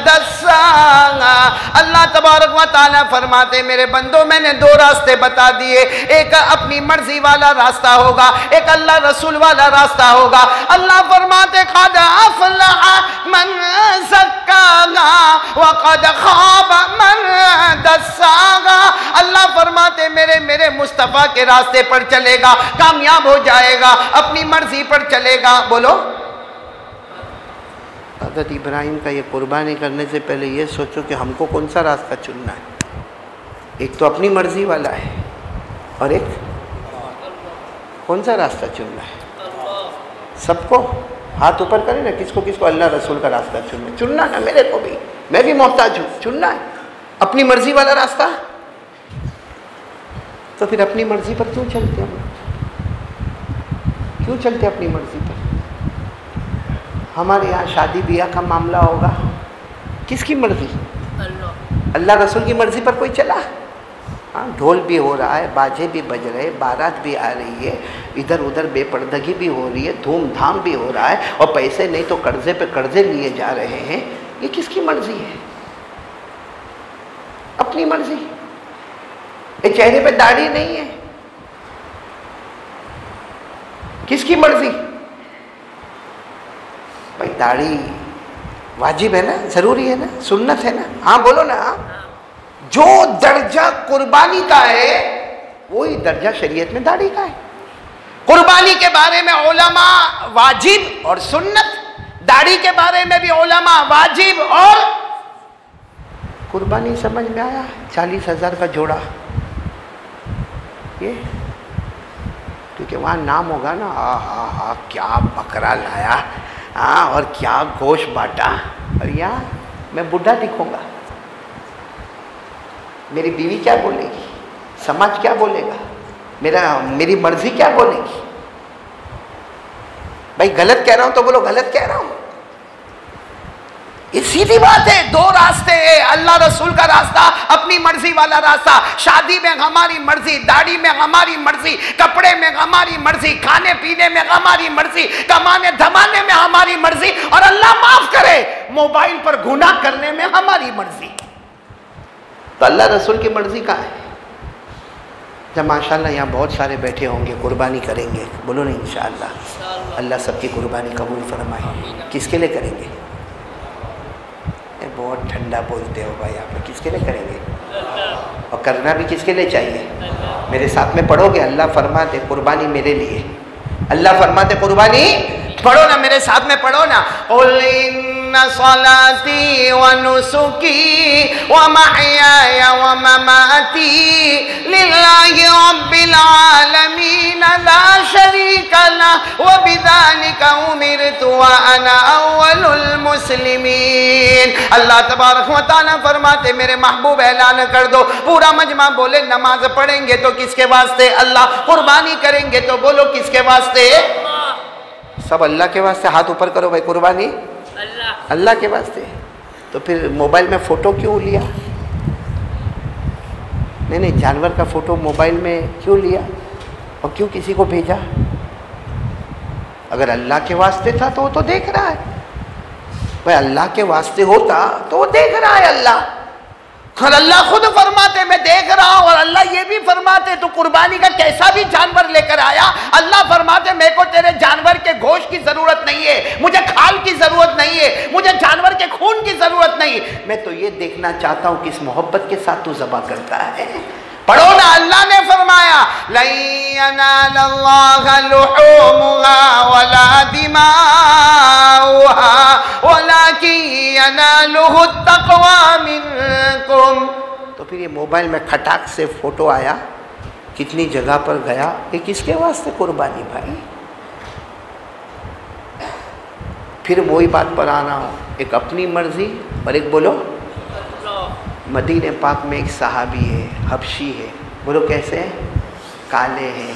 दस्साहा। अल्लाह तबारक व तआला फरमाते मेरे बंदो मैंने दो रास्ते बता दिए, एक अपनी मर्जी वाला रास्ता होगा, एक अल्लाह रसूल वाला रास्ता होगा। अल्लाह फरमाते क़द अफ़लह मन ज़क्काहा व क़द ख़ाब मन दस्साहा। अल्लाह फरमाते मेरे मुस्तफ़ा के रास्ते पर चलेगा कामयाब हो जाएगा, अपनी मर्जी पर चलेगा। बोलो हज़रत इब्राहिम का ये कुर्बानी करने से पहले ये सोचो कि हमको कौन सा रास्ता चुनना है। एक तो अपनी मर्जी वाला है और एक कौन सा रास्ता चुनना है। सबको हाथ ऊपर करें ना, किसको किसको अल्लाह रसूल का रास्ता चुनना ना, मेरे को भी, मैं भी मोहताज हूँ, चुनना है अपनी मर्जी वाला रास्ता। तो फिर अपनी मर्जी पर क्यों चलते हम, क्यों चलते अपनी मर्जी पर। हमारे यहाँ शादी ब्याह का मामला होगा, किसकी मर्जी, अल्लाह रसूल की मर्जी पर कोई चला। हाँ ढोल भी हो रहा है, बाजे भी बज रहे, बारात भी आ रही है, इधर उधर बेपर्दगी भी हो रही है, धूमधाम भी हो रहा है, और पैसे नहीं तो कर्जे पे कर्जे लिए जा रहे हैं। ये किसकी मर्जी है, अपनी मर्जी। ये चेहरे पे दाढ़ी नहीं है, किसकी मर्जी। भाई दाढ़ी वाजिब है ना, जरूरी है ना, सुन्नत है ना। हाँ बोलो ना, जो दर्जा कुर्बानी का है वही दर्जा शरीयत में दाढ़ी का है। कुर्बानी के बारे में उलमा वाजिब और सुन्नत, दाढ़ी के बारे में भी उलमा वाजिब और कुर्बानी। समझ में आया, 40,000 का जोड़ा ये, क्योंकि वहाँ नाम होगा ना, हा क्या बकरा लाया, हाँ और क्या गोश्त बांटा, और यहाँ मैं बूढ़ा दिखूंगा, मेरी बीवी क्या बोलेगी, समाज क्या बोलेगा, मेरी मर्जी क्या बोलेगी। भाई गलत कह रहा हूं तो बोलो गलत कह रहा हूं। ये सीधी बात है, दो रास्ते हैं, अल्लाह रसूल का रास्ता, अपनी मर्जी वाला रास्ता। शादी में हमारी मर्जी, दाढ़ी में हमारी मर्जी, कपड़े में हमारी मर्जी, खाने पीने में हमारी मर्जी, कमाने धमाने में हमारी मर्जी, और अल्लाह माफ करे मोबाइल पर गुनाह करने में हमारी मर्जी। तो अल्लाह रसूल की मर्जी का है। जब माशाल्लाह यहाँ बहुत सारे बैठे होंगे कुर्बानी करेंगे, बोलो नहीं इंशाअल्लाह, अल्लाह सबकी कुर्बानी कबूल फरमाए। किसके लिए करेंगे, बहुत ठंडा बोलते हो भाई आप, किसके लिए करेंगे, और करना भी किसके लिए चाहिए। मेरे साथ में पढ़ोगे, अल्लाह फरमाते कुर्बानी मेरे लिए, अल्लाह फरमाते कुर्बानी, पढ़ो ना मेरे साथ में, पढ़ो ना, कुल इन्ना सलाती व नुसुकी व महयाय व ममाती लिल्लाहि रब्बिल आलमीन ला शरीका लहु व बिज़ालिका उमिरतु व अना अव्वलुल मुस्लिमीन। अल्लाह तबारक व तआला फरमाते मेरे महबूब ऐलान कर दो, पूरा मजमा बोले नमाज पढ़ेंगे तो किसके वास्ते, अल्लाह, कुर्बानी करेंगे तो बोलो किसके वास्ते, सब अल्लाह के वास्ते। हाथ ऊपर करो भाई, कुर्बानी अल्लाह के वास्ते। तो फिर मोबाइल में फ़ोटो क्यों लिया, नहीं जानवर का फ़ोटो मोबाइल में क्यों लिया और क्यों किसी को भेजा। अगर अल्लाह के वास्ते था तो वो तो देख रहा है भाई, अल्लाह के वास्ते होता तो वो देख रहा है। अल्लाह और अल्लाह खुद फरमाते, मैं देख रहा हूं, और अल्लाह ये भी फरमाते, तो कुर्बानी का कैसा भी जानवर लेकर आया, अल्लाह फरमाते मेरे को तेरे जानवर के गोश्त की जरूरत नहीं है, मुझे खाल की जरूरत नहीं है, मुझे जानवर के खून की जरूरत नहीं, मैं तो ये देखना चाहता हूं किस मोहब्बत के साथ तू ज़बह करता है। पढ़ो ना, अल्लाह ने फरमाया लन यनालल्लाह लुहूमुहा वला दिमाउहा वलाकिन यनालुहु तक़वा मिनकुम। तो फिर ये मोबाइल में खटाक से फोटो आया, कितनी जगह पर गया, ये किसके वास्ते कुर्बानी भाई? फिर वही बात पर आ रहा हूँ, एक अपनी मर्जी और एक बोलो मदीने पाक में एक सहाबी है, हबशी है, बोलो कैसे है? काले हैं,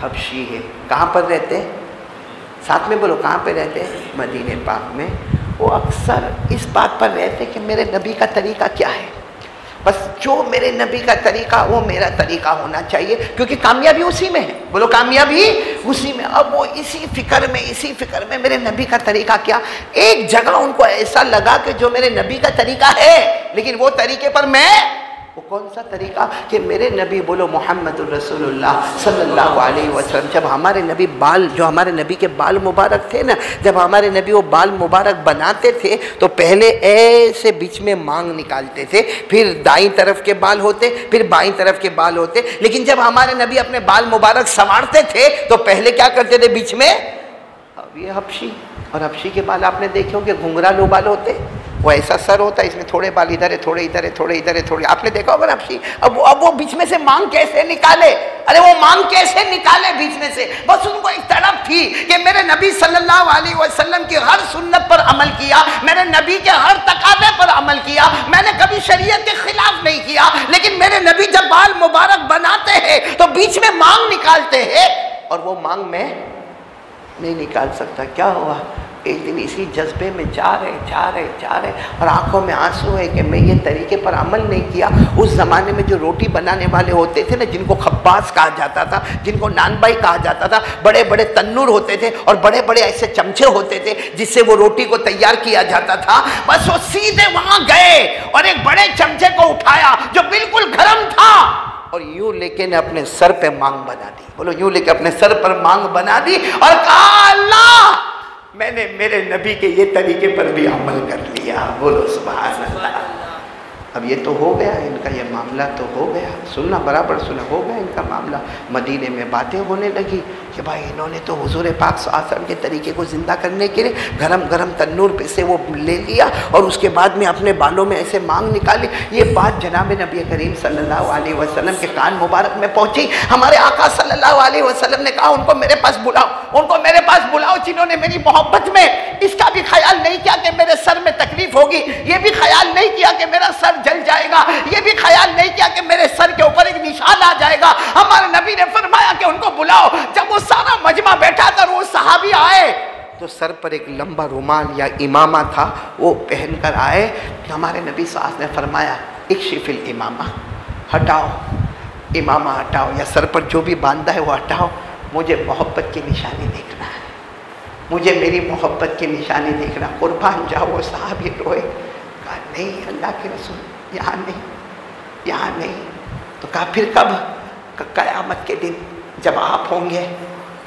हबशी है, कहाँ पर रहते हैं? साथ में बोलो कहाँ पे रहते हैं? मदीने पाक में। वो अक्सर इस बात पर रहते कि मेरे नबी का तरीका क्या है, बस जो मेरे नबी का तरीका वो मेरा तरीका होना चाहिए, क्योंकि कामयाबी उसी में है, बोलो कामयाबी उसी में। अब वो इसी फिक्र में मेरे नबी का तरीका क्या। एक जगह उनको ऐसा लगा कि जो मेरे नबी का तरीका है, लेकिन वो तरीके पर मैं, वो कौन सा तरीका कि मेरे नबी, बोलो मोहम्मदुर रसूलुल्लाह सल्लल्लाहु अलैहि वसल्लम, जब हमारे नबी बाल, जो हमारे नबी के बाल मुबारक थे ना, जब हमारे नबी वो बाल मुबारक बनाते थे तो पहले ऐसे बीच में मांग निकालते थे, फिर दाईं तरफ के बाल होते, फिर बाईं तरफ के बाल होते। लेकिन जब हमारे नबी अपने बाल मुबारक संवारते थे तो पहले क्या करते थे बीच में? अब ये हबशी, और हबशी के बाल आपने देखे होंगे घुंघरालू बाल होते, वो ऐसा सर होता है, इसमें थोड़े बाल इधर है, थोड़े इधर है, थोड़े इधर है, थोड़े, आपने देखा होगा ना हबशी। अब वो बीच में से मांग कैसे निकाले? अरे वो मांग कैसे निकाले बीच में से? बस उनको एक तड़प थी कि मेरे नबी सल्लल्लाहु अलैहि वसल्लम की हर सुन्नत पर अमल किया, मेरे नबी के हर तकाज़े पर अमल किया, मैंने कभी शरीयत के खिलाफ नहीं किया, लेकिन मेरे नबी जब बाल मुबारक बनाते हैं तो बीच में मांग निकालते हैं, और वो मांग में नहीं निकाल सकता। क्या हुआ? एक दिन इसी जज्बे में जा रहे और आंखों में आंसू है कि मैं ये तरीके पर अमल नहीं किया। उस ज़माने में जो रोटी बनाने वाले होते थे ना, जिनको खब्बास कहा जाता था, जिनको नानबाई कहा जाता था, बड़े बड़े तन्नूर होते थे और बड़े बड़े ऐसे चमचे होते थे जिससे वो रोटी को तैयार किया जाता था। बस वो सीधे वहाँ गए और एक बड़े चमचे को उठाया जो बिल्कुल गर्म था, और यूं लेके ने अपने सर पे मांग बना दी, बोलो यूं लेके अपने सर पर मांग बना दी, और कहा अल्लाह मैंने मेरे नबी के ये तरीके पर भी अमल कर लिया, बोलो सुभान अल्लाह। अब ये तो हो गया इनका, ये मामला तो हो गया, सुनना बराबर सुना, हो गया इनका मामला। मदीने में बातें होने लगी कि भाई इन्होंने तो हुजूर पाक सल्लल्लाहु अलैहि वसल्लम के तरीके को ज़िंदा करने के लिए गरम गरम तन्नूर पे से वो ले लिया और उसके बाद में अपने बालों में ऐसे मांग निकाली। ये बात जनाब नबी करीम सल्लल्लाहु अलैहि वसल्लम के कान मुबारक में पहुँची। हमारे आका सल्लल्लाहु अलैहि वसल्लम ने कहा उनको मेरे पास बुलाओ, उनको मेरे पास बुलाओ, जिन्होंने मेरी मोहब्बत में इसका भी ख्याल नहीं किया कि मेरे सर में तकलीफ होगी, ये भी ख्याल नहीं किया कि मेरा सर जल जाएगा, ये भी ख्याल नहीं किया कि मेरे सर के ऊपर एक निशान आ जाएगा। हमारे नबी ने फरमाया कि उनको बुलाओ। जब वो सारा मजमा बैठा था, वो सहाबी आए तो सर पर एक लंबा रुमाल या इमामा था, वो पहनकर आए। हमारे नबी साहब ने फरमाया इक्शिफिल इमामा, हटाओ इमामा हटाओ, या सर पर जो भी बांधा है वो हटाओ, मुझे मोहब्बत की निशानी देखना है, मुझे मेरी मोहब्बत की निशानी देखना। कुर्बान जाओ, वो साहब ये रोए। कहा नहीं अल्लाह के रसूल, यहाँ नहीं, यहाँ नहीं। तो कहा फिर कब? क़यामत के दिन जब आप होंगे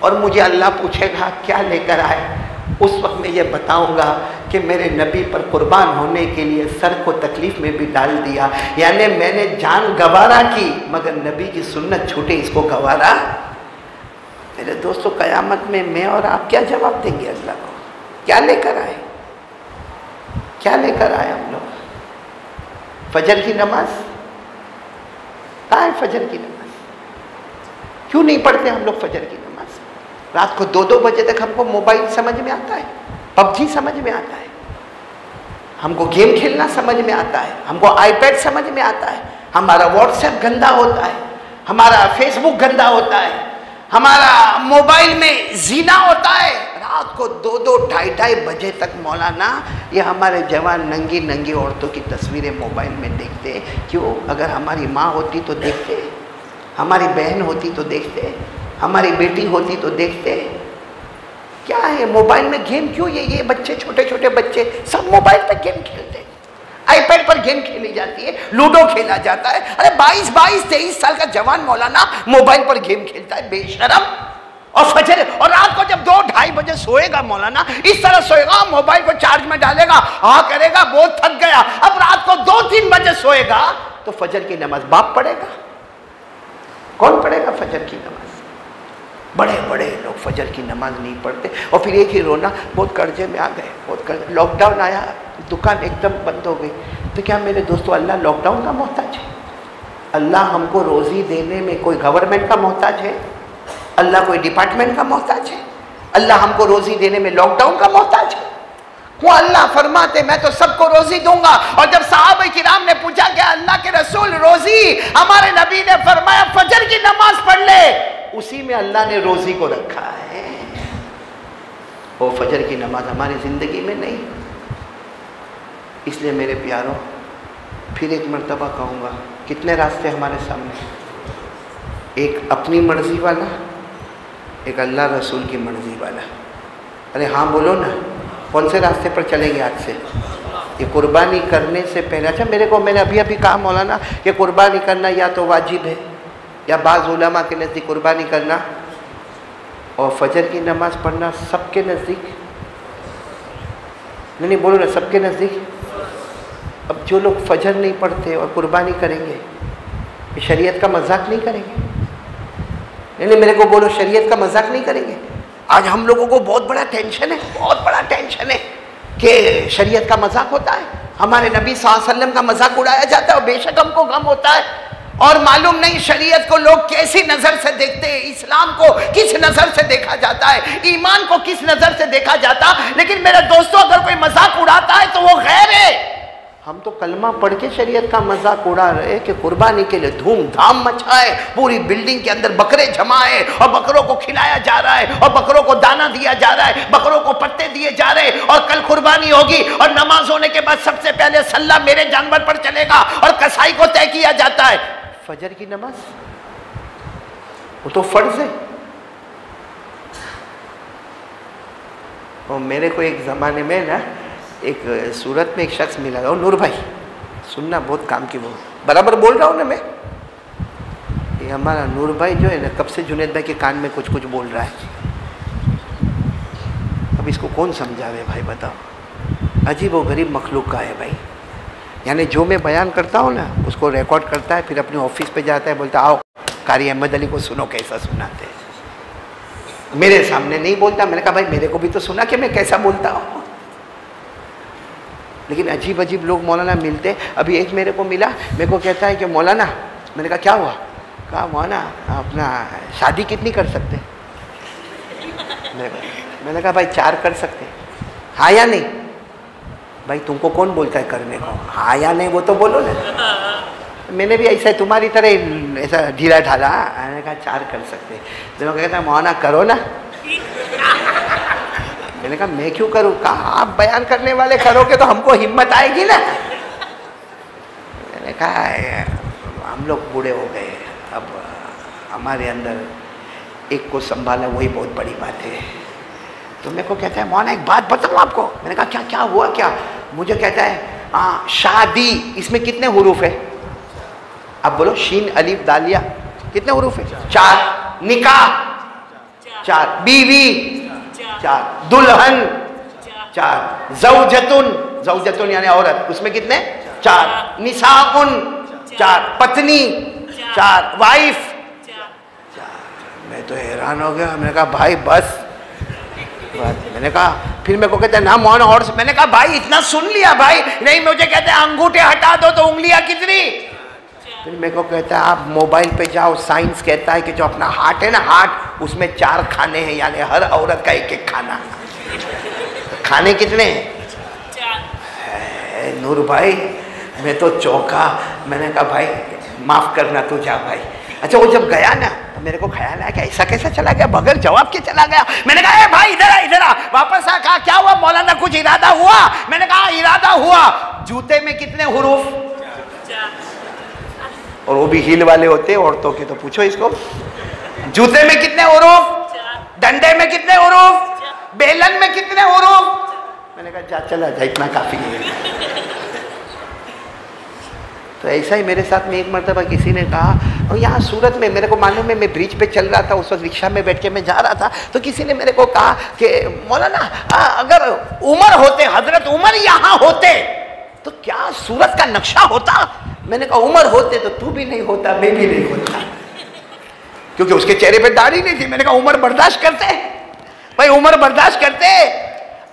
और मुझे अल्लाह पूछेगा क्या लेकर आए, उस वक्त मैं ये बताऊंगा कि मेरे नबी पर कुर्बान होने के लिए सर को तकलीफ़ में भी डाल दिया, यानी मैंने जान गवारा की मगर नबी की सुन्नत छूटे, इसको गवारा। मेरे दोस्तों, क़यामत में मैं और आप क्या जवाब देंगे अल्लाह को? क्या लेकर आए, क्या लेकर आए हम लोग? फजर की नमाज कहाँ है? फजर की नमाज क्यों नहीं पढ़ते हम लोग? फजर की नमाज रात को 2-2 बजे तक हमको मोबाइल समझ में आता है, पबजी समझ में आता है, हमको गेम खेलना समझ में आता है, हमको आईपैड समझ में आता है, हमारा व्हाट्सएप गंदा होता है, हमारा फेसबुक गंदा होता है, हमारा मोबाइल में जीना होता है। रात को 2-2, 2:30 बजे तक मौलाना ये हमारे जवान नंगी नंगी औरतों की तस्वीरें मोबाइल में देखते। क्यों? अगर हमारी माँ होती तो देखते, हमारी बहन होती तो देखते, हमारी बेटी होती तो देखते। क्या है मोबाइल में गेम? क्यों ये बच्चे, छोटे छोटे बच्चे सब मोबाइल पे गेम खेलते। आईपैड पर गेम खेली जाती है, लूडो खेला जाता है। अरे 22-23 साल का जवान मौलाना मोबाइल पर गेम खेलता है, बेशरम। और फजर और रात को जब 2-2:30 बजे सोएगा मौलाना, इस तरह सोएगा, मोबाइल को चार्ज में डालेगा, हाँ करेगा, बहुत थक गया। अब रात को 2-3 बजे सोएगा तो फजर की नमाज बाप पढ़ेगा? कौन पढ़ेगा फजर की नमाज? बड़े बड़े लोग फजर की नमाज नहीं पढ़ते और फिर एक ही रोना, बहुत कर्जे में आ गए, बहुत कर्जे। लॉकडाउन आया, दुकान एकदम बंद हो गई। तो क्या मेरे दोस्तों अल्लाह लॉकडाउन का मोहताज है? अल्लाह हमको रोजी देने में कोई गवर्नमेंट का मोहताज है? अल्लाह कोई डिपार्टमेंट का मोहताज है? अल्लाह हमको रोजी देने में लॉकडाउन का मोहताज है? वो अल्लाह फरमाते मैं तो सबको रोजी दूंगा। और जब सहाबा किराम ने पूछा कि अल्लाह के रसूल रोजी, हमारे नबी ने फरमाया फजर की नमाज पढ़ ले, उसी में अल्लाह ने रोजी को रखा है। वो फजर की नमाज हमारी जिंदगी में नहीं। इसलिए मेरे प्यारों, फिर एक मर्तबा कहूँगा, कितने रास्ते हमारे सामने, एक अपनी मर्जी वाला, एक अल्लाह रसूल की मर्जी वाला। अरे हाँ बोलो ना, कौन से रास्ते पर चलेंगे आज से? ये कुर्बानी करने से पहले, अच्छा मैंने अभी अभी कहा मौलाना कि कुर्बानी करना या तो वाजिब है या बाज़ उलमा के नज़दीक कुर्बानी करना और फजर की नमाज़ पढ़ना सबके नज़दीक नहीं बोलो ना, सबके नज़दीक। अब जो लोग फजर नहीं पढ़ते और कुर्बानी करेंगे, शरीयत का मजाक नहीं करेंगे? नहीं मेरे को बोलो, शरीयत का मजाक नहीं करेंगे? आज हम लोगों को बहुत बड़ा टेंशन है, बहुत बड़ा टेंशन है कि शरीयत का मजाक होता है, हमारे नबी सल्लल्लाहु अलैहि वसल्लम का मजाक उड़ाया जाता है। और बेशक हमको गम होता है, और मालूम नहीं शरीयत को लोग कैसी नज़र से देखते हैं, इस्लाम को किस नज़र से देखा जाता है, ईमान को किस नज़र से देखा जाता। लेकिन मेरे दोस्तों, अगर कोई मजाक उड़ाता है तो वो गैर है। हम तो कलमा पढ़ के शरीयत का मजाक उड़ा रहे कि कुर्बानी के लिए धूमधाम मचाए, पूरी बिल्डिंग के अंदर बकरे जमाए और बकरों को खिलाया जा रहा है और बकरों को दाना दिया जा रहा है, बकरों को पत्ते दिए जा रहे हैं। और कल कुर्बानी होगी और नमाज होने के बाद सबसे पहले सल्ला मेरे जानवर पर चलेगा और कसाई को तय किया जाता है। फजर की नमाज वो तो फर्ज है। और मेरे को एक ज़माने में ना एक सूरत में एक शख्स मिला, और नूर भाई सुनना, बहुत काम की, वो बराबर बोल रहा हूँ ना मैं। ये हमारा नूर भाई जो है ना, कब से जुनेद भाई के कान में कुछ कुछ बोल रहा है। अब इसको कौन समझावे भाई, बताओ। अजीब वो गरीब मखलूक का है भाई। यानी जो मैं बयान करता हूँ ना, उसको रिकॉर्ड करता है, फिर अपने ऑफिस पे जाता है, बोलता आओ कारी अहमद अली को सुनो कैसा सुनाते हैं। मेरे सामने नहीं बोलता। मैंने कहा भाई मेरे को भी तो सुना कि मैं कैसा बोलता हूँ। लेकिन अजीब अजीब लोग मौलाना मिलते। अभी एक मेरे को मिला, मेरे को कहता है कि मौलाना, मैंने कहा क्या हुआ? कहा मौलाना अपना शादी कितनी कर सकते? मैंने कहा भाई 4 कर सकते। हाँ या नहीं? भाई तुमको कौन बोलता है करने को? हाँ या नहीं वो तो बोलो ना। मैंने भी ऐसा तुम्हारी तरह ऐसा ढीला ढाला, मैंने कहा 4 कर सकते। तो मैं कहता मौलाना करो ना। मैंने कहा मैं क्यों करूँ? कहा आप बयान करने वाले करोगे तो हमको हिम्मत आएगी ना। मैंने कहा हम लोग बूढ़े हो गए, अब हमारे अंदर एक को संभाला वही बहुत बड़ी बात है। तो मेरे को कहता है मौलाना एक बात बताऊँ आपको। मैंने कहा क्या क्या हुआ क्या? मुझे कहता है शादी, इसमें कितने हुरूफ है? आप बोलो, शीन अलीफ दालिया, कितने हुरूफ है? 4। निकाह 4, बीवी 4, दुल्हन 4, ज़ौजतुन यानी औरत, उसमें कितने? 4, निसाउन 4, पत्नी 4, वाइफ 4। मैं तो हैरान हो गया। मैंने कहा भाई बस। मैंने कहा, फिर मेरे को कहते हैं ना मौलाना और। मैंने कहा भाई इतना सुन लिया भाई? नहीं, मुझे कहते हैं अंगूठे हटा दो तो उंगलियां कितनी? फिर मेरे को कहता है आप मोबाइल पे जाओ, साइंस कहता है कि जो अपना हार्ट है ना, हार्ट, उसमें 4 खाने हैं, यानी हर औरत का एक एक खाना। खाने कितने हैं? 4। नूर भाई मैं तो चौंका। मैंने कहा भाई माफ़ करना तू जा भाई। अच्छा वो जब गया ना तो मेरे को ख्याल आया कि ऐसा कैसा चला गया, बगैर जवाब के चला गया। मैंने कहा ए भाई इधर आ। वापस आ। कहा क्या हुआ मौलाना, कुछ इरादा हुआ? मैंने कहा इरादा हुआ। जूते में कितने हुरूफ? 4। और वो भी हील वाले होते हैं औरतों के, तो पूछो इसको। जूते में कितने हुरूफ? 4। डंडे में कितने हुरूफ? 4। बेलन में कितने हुरूफ? मैंने कहा जा चला जा, इतना काफी है। तो ऐसा ही मेरे साथ में एक मरतबा किसी ने कहा, और यहाँ सूरत में मेरे को मालूम है, मैं ब्रिज पे चल रहा था उस वक्त, रिक्शा में बैठ के मैं जा रहा था, तो किसी ने मेरे को कहा कि मौलाना अगर उमर होते, हजरत उमर यहाँ होते तो क्या सूरत का नक्शा होता? मैंने कहा उमर होते तो तू भी नहीं होता, मैं भी नहीं होता, क्योंकि उसके चेहरे पे दाढ़ी नहीं थी। मैंने कहा उमर बर्दाश्त करते भाई, उमर बर्दाश्त करते।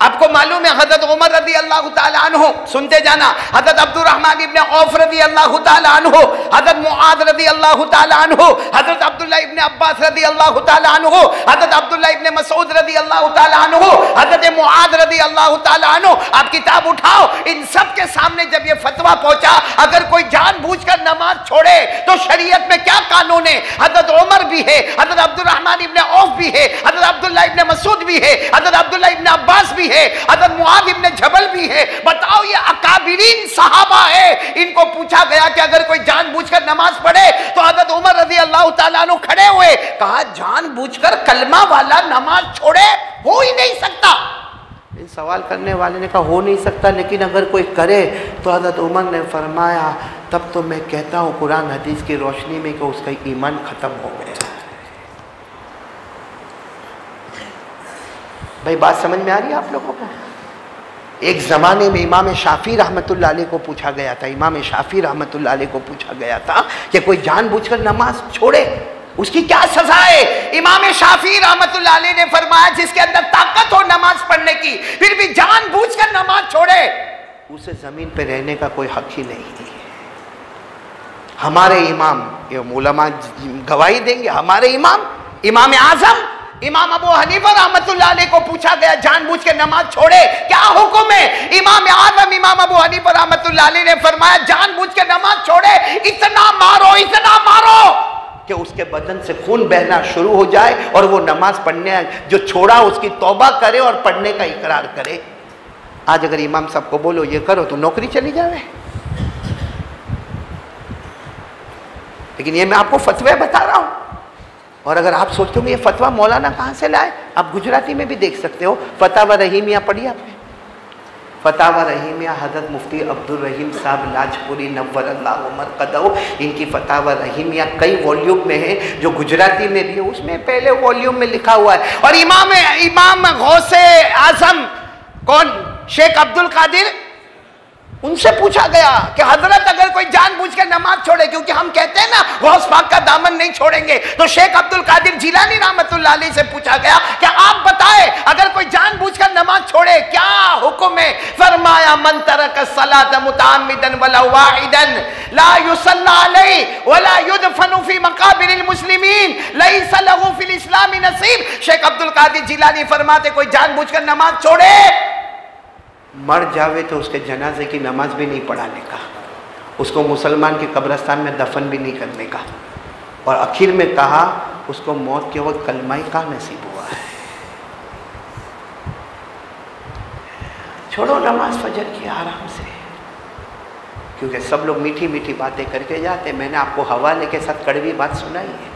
आपको मालूम है हजरत उमर रदी अल्लाह ताला अन्हु, सुनते जाना, हजरत अब्दुर्रहमान इब्ने औफ रदी अल्लाह ताला अन्हु, हजरत मुआद रदी अल्लाह ताला अन्हु, हजरत अब्दुल्लाह इब्ने अब्बास रदी अल्लाह ताला अन्हु, हजरत अब्दुल्लाह इब्ने मसूद रदी अल्लाह ताला अन्हु, हजरत मुआद रदी अल्लाह ताला अन्हु, आप किताब उठाओ, इन सब के सामने जब ये फतवा पहुंचा, अगर कोई जानबूझकर नमाज छोड़े तो शरीयत में क्या कानून है? हजरत उमर भी है, हजरत अब्दुर्रहमान इब्ने औफ भी है, हजरत अब्दुल्लाह इब्ने मसूद भी है, हजरत अब्दुल्लाह इब्ने अब्बास भी है, हजरत मुआद इब्ने जबल भी है। बताओ, ये अकाबिरीन सहाबा है। इनको पूछा गया कि अगर कोई जानबूझकर नमाज पढ़े तो हजरत उमर रज़ी अल्लाह ताला अन्हु खड़े हुए, कहा जानबूझकर कलमा वाला नमाज छोड़े, हो ही नहीं सकता। इस सवाल करने वाले ने कहा हो नहीं सकता, लेकिन अगर कोई करे तो हजरत उमर ने फरमाया तब तो मैं कहता हूँ कुरान हदीस की रोशनी में कि उसका ईमान खत्म हो गया। भाई बात समझ में आ रही है आप लोगों को? एक ज़माने में इमाम शाफी रहमतुल्लाह अलैह को पूछा गया था, इमाम शाफी रहमतुल्लाह अलैह को पूछा गया था कि कोई जानबूझकर नमाज छोड़े उसकी क्या सजा है? इमाम शाफी रहमतुल्लाह अलैह ने फरमाया जिसके अंदर ताकत हो नमाज पढ़ने की फिर भी जानबूझकर नमाज छोड़े, उसे ज़मीन पे रहने का कोई हक ही नहीं है। हमारे इमाम, ये उलमा गवाही देंगे, हमारे इमाम आज़म इमाम अबू हनीफा रहमतुल्लाह अलैह को पूछा गया जानबूझ के नमाज छोड़े क्या हुक्म है? इमाम आज़म इमाम अबू हनीफा रहमतुल्लाह अलैह ने फरमाया जानबूझ के नमाज छोड़े, इतना मारो कि उसके बदन से खून बहना शुरू हो जाए और वो नमाज पढ़ने जो छोड़ा उसकी तौबा करे और पढ़ने का इकरार करे। आज अगर इमाम साहब को बोलो ये करो तो नौकरी चली जाए। लेकिन ये मैं आपको फतवे बता रहा हूं, और अगर आप सोचते हो ये फतवा मौलाना कहाँ से लाए, आप गुजराती में भी देख सकते हो। फतावा रहीमिया पढ़ी आपने? फतावा रहीमिया हज़रत मुफ्ती अब्दुल रहीम साहब लाजपुरी नव्वरल्लाहु मरक़दहु, इनकी फतावा रहीमिया कई वॉल्यूम में है, जो गुजराती में भी है, उसमें पहले वॉल्यूम में लिखा हुआ है। और इमाम गौसे आज़म कौन, शेख अब्दुल कादिर, उनसे पूछा गया कि हजरत अगर कोई जानबूझ के नमाज छोड़े, क्योंकि हम कहते हैं ना गौस पाक का दामन नहीं छोड़ेंगे, तो शेख अब्दुल कादिर जिलानी रहमतुल्लाह अलैह से पूछा गया कि आप बताएं अगर कोई जानबूझकर नमाज छोड़े क्या हुक्म है? फरमाया मन तरक सलात मुतअम्मिदन वला वाहिदन ला युसल्ला अलैहि वला युदफनु फी मकाबिरिल मुस्लिमीन लैसा लहु फिल इस्लामी नसीब। शेख अब्दुल कादिर जिलानी फरमाते कोई जानबूझकर नमाज छोड़े, मर जावे तो उसके जनाजे की नमाज भी नहीं पढ़ाने का, उसको मुसलमान के कब्रिस्तान में दफन भी नहीं करने का, और आखिर में कहा उसको मौत के वक्त कलमा का नसीब हुआ है। छोड़ो नमाज फजर की आराम से, क्योंकि सब लोग मीठी मीठी बातें करके जाते। मैंने आपको हवाले के साथ कड़वी बात सुनाई है,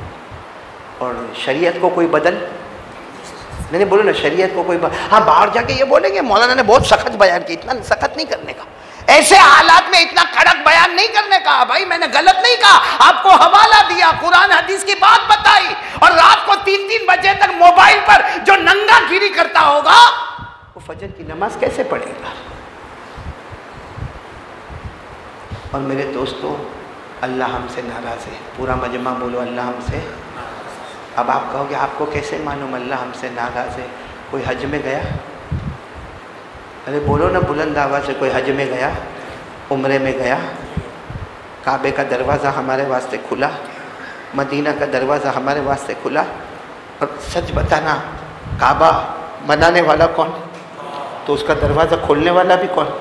और शरीयत को कोई बदल मैंने बोला ना, शरीयत को कोई हाँ बाहर जाके ये बोलेंगे मौलाना ने बहुत सख्त बयान किया, इतना सख्त नहीं करने का, ऐसे हालात में इतना कड़क बयान नहीं करने का। भाई मैंने गलत नहीं कहा, आपको हवाला दिया, कुरान हदीस की बात बताई, और रात को 3-3 बजे तक मोबाइल पर जो नंगा गिरी करता होगा वो फजर की नमाज कैसे पढ़ेगा? और मेरे दोस्तों, अल्लाह हमसे नाराज है। पूरा मजमा बोलो अल्लाह हमसे। अब आप कहोगे आपको कैसे मालूम अल्लाह हमसे नाराज़ है? कोई हज में गया? अरे बोलो ना बुलंद आवाज़ से, कोई हज में गया, उम्रे में गया, काबे का दरवाज़ा हमारे वास्ते खुला, मदीना का दरवाज़ा हमारे वास्ते खुला, और सच बताना काबा बनाने वाला कौन? तो उसका दरवाज़ा खोलने वाला भी कौन?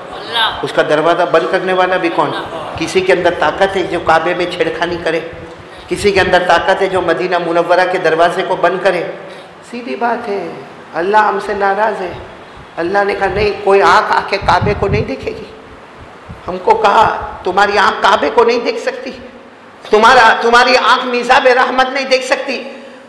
उसका दरवाज़ा बंद करने वाला भी कौन? किसी के अंदर ताकत है जो काबे में छेड़खानी करे? किसी के अंदर ताकत है जो मदीना मुनव्वरा के दरवाजे को बंद करे? सीधी बात है, अल्लाह हमसे नाराज़ है। अल्लाह ने कहा नहीं, कोई आँख आके काबे को नहीं देखेगी। हमको कहा तुम्हारी आँख काबे को नहीं देख सकती, तुम्हारी आँख मिज़ाब रहमत नहीं देख सकती,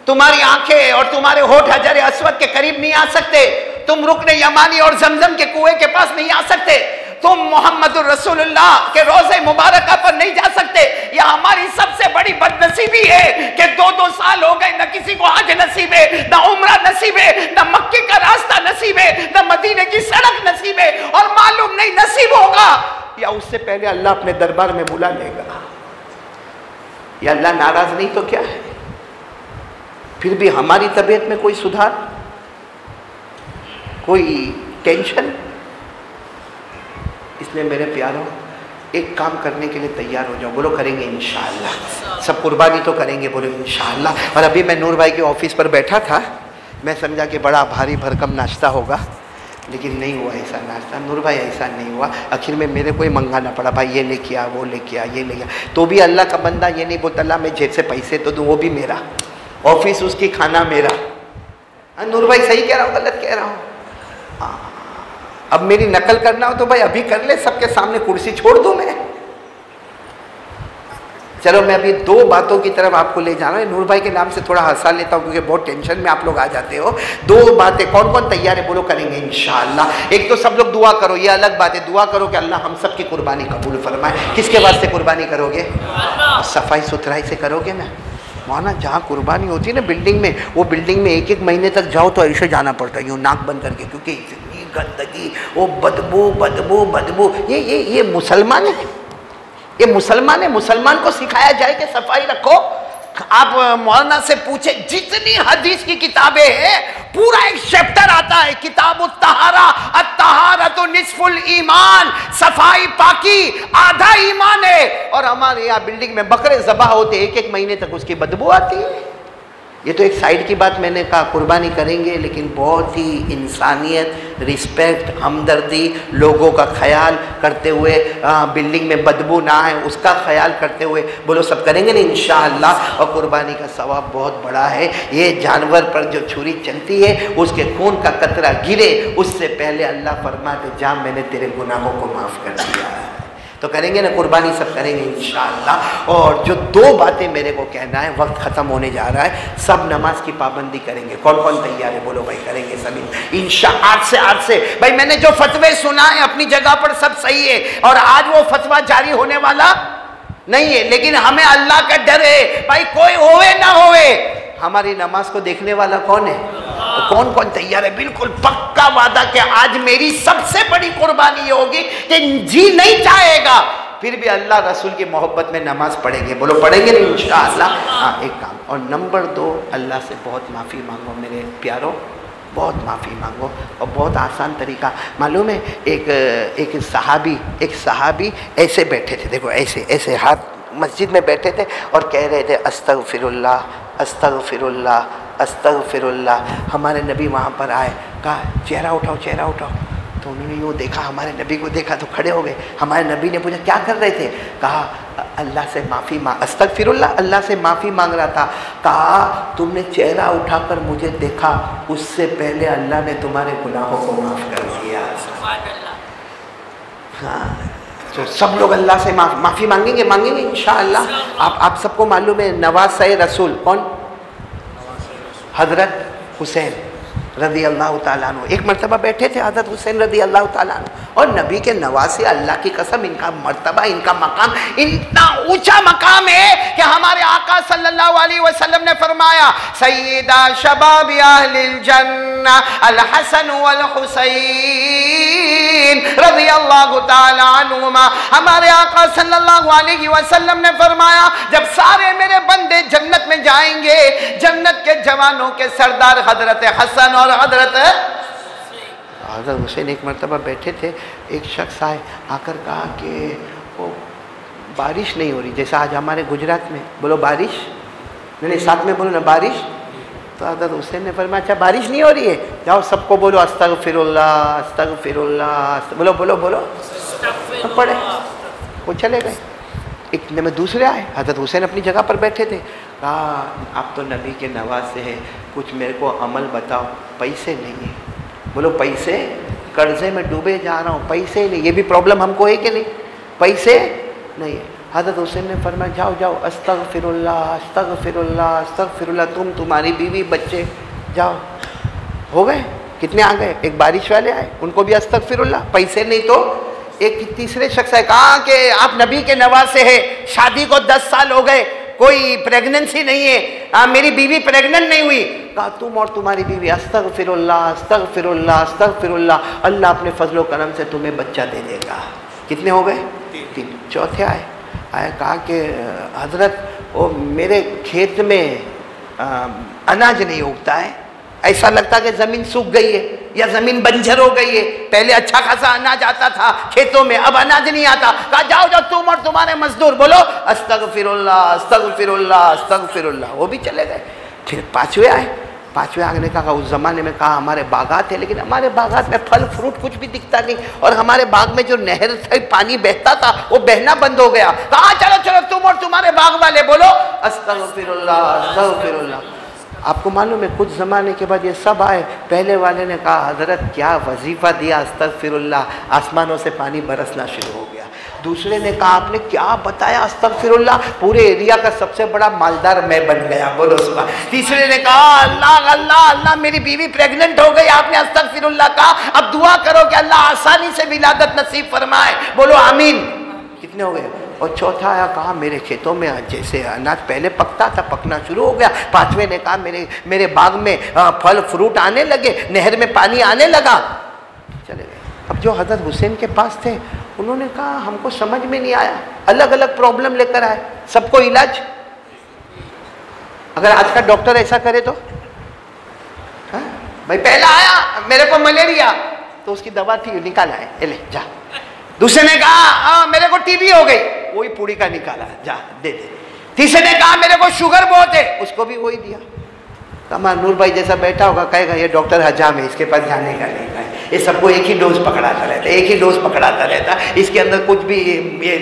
तुम्हारी आँखें और तुम्हारे होठ हजर अस्वद के करीब नहीं आ सकते, तुम रुकने यमानी और जमजम के कुएं के पास नहीं आ सकते, तुम मोहम्मद रसूलुल्लाह के रोजे मुबारक पर नहीं जा सकते। यह हमारी सबसे बड़ी बदनसीबी है कि 2-2 साल हो गए, न किसी को हज नसीब है, न उम्रा नसीब है, न मक्के का रास्ता नसीब है, न मदीने की सड़क नसीब है, और मालूम नहीं नसीब होगा या उससे पहले अल्लाह अपने दरबार में बुला लेगा। या अल्लाह नाराज नहीं तो क्या है? फिर भी हमारी तबीयत में कोई सुधार, कोई टेंशन। इसलिए मेरे प्यारों, एक काम करने के लिए तैयार हो जाओ। बोलो करेंगे इंशाअल्लाह। सब कुर्बानी तो करेंगे, बोलो इंशाअल्लाह। और अभी मैं नूर भाई के ऑफिस पर बैठा था, मैं समझा कि बड़ा भारी भरकम नाश्ता होगा, लेकिन नहीं हुआ ऐसा नाश्ता। नूर भाई ऐसा नहीं हुआ। आखिर में मेरे को ही मंगाना पड़ा, भाई ये लेके आ, वो लेके आ, ये लेके आ। तो भी अल्लाह का बंदा ये नहीं बोलता अल्लाह मैं जेब से पैसे तो दूँ, वो भी मेरा, ऑफिस उसकी, खाना मेरा। नूर भाई सही कह रहा हूँ गलत कह रहा हूँ? अब मेरी नकल करना हो तो भाई अभी कर ले, सबके सामने कुर्सी छोड़ दूं मैं। चलो मैं अभी 2 बातों की तरफ आपको ले जा रहा हूँ। नूर भाई के नाम से थोड़ा हंसा लेता हूँ क्योंकि बहुत टेंशन में आप लोग आ जाते हो। 2 बातें, कौन कौन तैयार है? बोलो करेंगे इंशाअल्लाह। एक तो सब लोग दुआ करो, ये अलग बात है, दुआ करो कि अल्लाह हम सब की कुर्बानी कबूल फरमाए। किसके वास्ते कुर्बानी करोगे? सफाई सुथराई से करोगे ना। वहाँ जहाँ कुर्बानी होती है ना बिल्डिंग में, वो बिल्डिंग में 1-1 महीने तक जाओ तो ऐसे जाना पड़ता है, यूँ नाक बंद करके, क्योंकि इतनी गंदगी, वो बदबू बदबू बदबू। ये मुसलमान है, ये मुसलमान है। मुसलमान को सिखाया जाए कि सफाई रखो। आप मौलाना से पूछे, जितनी हदीस की किताबें हैं, पूरा एक चैप्टर आता है किताबुत तहारा, अत-तहारतु निस्फुल ईमान, सफाई पाकी आधा ईमान है। और हमारे यहाँ बिल्डिंग में बकरे ज़बह होते, 1-1 महीने तक उसकी बदबू आती है। ये तो एक साइड की बात मैंने कहा, कुर्बानी करेंगे, लेकिन बहुत ही इंसानियत, रिस्पेक्ट, हमदर्दी, लोगों का ख्याल करते हुए, बिल्डिंग में बदबू ना आए उसका ख्याल करते हुए, बोलो सब करेंगे ना इंशाअल्लाह। और कुर्बानी का सवाब बहुत बड़ा है। ये जानवर पर जो छुरी चलती है, उसके खून का कतरा गिरे उससे पहले अल्लाह फरमाते जा मैंने तेरे गुनाहों को माफ़ कर दिया है। तो करेंगे ना कुर्बानी, सब करेंगे इंशाअल्लाह। और जो 2 बातें मेरे को कहना है, वक्त ख़त्म होने जा रहा है, सब नमाज की पाबंदी करेंगे। कौन कौन तैयार है? बोलो भाई करेंगे सभी इंशाअल्लाह। आज से भाई मैंने जो फतवे सुना है अपनी जगह पर सब सही है, और आज वो फतवा जारी होने वाला नहीं है, लेकिन हमें अल्लाह का डर है। भाई कोई होवे ना होवे, हमारी नमाज को देखने वाला कौन है? तो कौन कौन तैयार है? बिल्कुल पक्का वादा कि आज मेरी सबसे बड़ी कुर्बानी ये होगी कि जी नहीं चाहेगा, फिर भी अल्लाह रसूल की मोहब्बत में नमाज पढ़ेंगे। बोलो पढ़ेंगे नहीं इंशाअल्लाह। हाँ, एक काम। और नंबर 2, अल्लाह से बहुत माफ़ी मांगो मेरे प्यारों, बहुत माफ़ी मांगो। और बहुत आसान तरीका मालूम है, एक सहाबी ऐसे बैठे थे, देखो ऐसे हाथ मस्जिद में बैठे थे और कह रहे थे अस्तगफिरुल्लाह अस्तगफिरुल्लाह अस्तगफिरुल्लाह। हमारे नबी वहाँ पर आए, कहा चेहरा उठाओ चेहरा उठाओ। तो उन्होंने यूँ देखा, हमारे नबी को देखा तो खड़े हो गए। हमारे नबी ने पूछा क्या कर रहे थे? कहा अल्लाह से माफ़ी मांग, अस्तगफिरुल्लाह, अल्लाह से माफ़ी मांग रहा था। कहा तुमने चेहरा उठाकर मुझे देखा, उससे पहले अल्लाह ने तुम्हारे गुनाहों को माफ़ कर दिया। हाँ, तो सब लोग अल्लाह से माफ़ी मांगेंगे इंशाअल्लाह। आप सबको मालूम है नवासे रसूल कौन? हज़रत हुसैन रज़ी अल्लाह ताला अन्हु। एक मरतबा बैठे थे हज़रत हुसैन रज़ी अल्लाह ताला अन्हु, और नबी के नवासे, अल्लाह की कसम इनका मर्तबा, इनका मकाम इतना ऊंचा मकाम है कि हमारे आका सल्लल्लाहु अलैहि वसल्लम ने फरमाया सय्यदा शबाब अहलिल जन्ना अल हसन वल हुसैन रज़ी अल्लाह ताला अन्हुमा। हमारे आका सल्लल्लाहु अलैहि वसल्लम ने फरमाया जब सारे मेरे बंदे जन्नत में जाएंगे, जन्नत के जवानों के सरदार हजरत हसन और हजरत हुसैन एक मरतबा बैठे थे। एक शख्स आए, आकर कहा कि वो बारिश नहीं हो रही, जैसा आज हमारे गुजरात में, बोलो बारिश, नहीं साथ में बोलो ना बारिश। तो हजरत हुसैन ने फरमाया अच्छा बारिश नहीं हो रही है, जाओ सबको बोलो अस्तगफिरुल्लाह अस्तगफिरुल्लाह, बोलो बोलो बोलो, तो पढ़े। वो चले गए। इतने में दूसरे आए, हजरत हुसैन अपनी जगह पर बैठे थे। कहा आप तो नबी के नवासे हैं, कुछ मेरे को अमल बताओ। पैसे नहीं है, बोलो पैसे, कर्जे में डूबे जा रहा हूँ, पैसे नहीं। ये भी प्रॉब्लम हमको है कि नहीं, पैसे नहीं है। हज़रत हुसैन ने फरमाया जाओ जाओ अस्तगफिरुल्लाह अस्तगफिरुल्लाह अस्तगफिरुल्लाह, तुम तुम्हारी बीवी बच्चे जाओ। हो गए, कितने आ गए? एक बारिश वाले आए, उनको भी अस्तगफिरुल्लाह, पैसे नहीं तो एक तीसरे शख्स है, कहा कि आप नबी के नवासे हैं, शादी को 10 साल हो गए, कोई प्रेगनेंसी नहीं है, मेरी बीवी प्रेग्नेंट नहीं हुई। कहा तुम और तुम्हारी बीवी अस्तगफिरुल्लाह अस्तगफिरुल्लाह अस्तगफिरुल्लाह, अल्लाह अपने फजलो करम से तुम्हें बच्चा दे देगा। कितने हो गए? 3। चौथे आए कहा कि हजरत वो मेरे खेत में अनाज नहीं उगता है, ऐसा लगता कि ज़मीन सूख गई है या ज़मीन बंजर हो गई है, पहले अच्छा खासा अनाज आता था खेतों में, अब अनाज नहीं आता। कहा जाओ जाओ तुम और तुम्हारे मजदूर बोलो अस्तगफिरुल्लाह अस्तगफिरुल्लाह अस्तगफिरुल्लाह, वो भी चले गए। फिर 5वें आए, 5वें आगे ने कहा उस ज़माने में कहा हमारे बागात है, लेकिन हमारे बागात में फल फ्रूट कुछ भी दिखता नहीं, और हमारे बाग में जो नहर से पानी बहता था वो बहना बंद हो गया। कहा चलो चलो तुम और तुम्हारे बाग वाले बोलो अस्तगफिरुल्लाह अस्तगफिरुल्लाह। आपको मालूम है कुछ ज़माने के बाद ये सब आए। पहले वाले ने कहा हज़रत क्या वजीफ़ा दिया अस्तगफिरुल्लाह, आसमानों से पानी बरसना शुरू हो गया। दूसरे ने कहा आपने क्या बताया अस्तगफिरुल्लाह, पूरे एरिया का सबसे बड़ा मालदार मैं बन गया, बोलो सुभान। तीसरे ने कहा अल्लाह अल्लाह अल्लाह मेरी बीवी प्रेग्नेंट हो गई, आपने अस्तगफिरुल्लाह कहा, अब दुआ करो कि अल्लाह आसानी से विलादत नसीब फरमाए, बोलो आमीन। कितने हो गए? और चौथा आया कहा मेरे खेतों में जैसे अनाज पहले पकता था पकना शुरू हो गया। 5वें ने कहा मेरे बाग में फल फ्रूट आने लगे, नहर में पानी आने लगा, चले गए। अब जो हज़रत हुसैन के पास थे उन्होंने कहा हमको समझ में नहीं आया, अलग अलग प्रॉब्लम लेकर आए, सबको इलाज। अगर आज का डॉक्टर ऐसा करे तो भाई पहला आया मेरे को मलेरिया, तो उसकी दवा थी निकाला है ले जा। दूसरे ने कहा मेरे को टीबी हो गई, वही पूरी का निकाला, जा दे दे। तीसरे ने कहा मेरे को शुगर बहुत है, उसको भी वही दिया। कमा नूर भाई जैसा बैठा होगा कहेगा ये डॉक्टर हजाम है, इसके पास जाने का नहीं है, ये सबको एक ही डोज पकड़ाता रहता, एक ही डोज पकड़ाता रहता, इसके अंदर कुछ भी ये।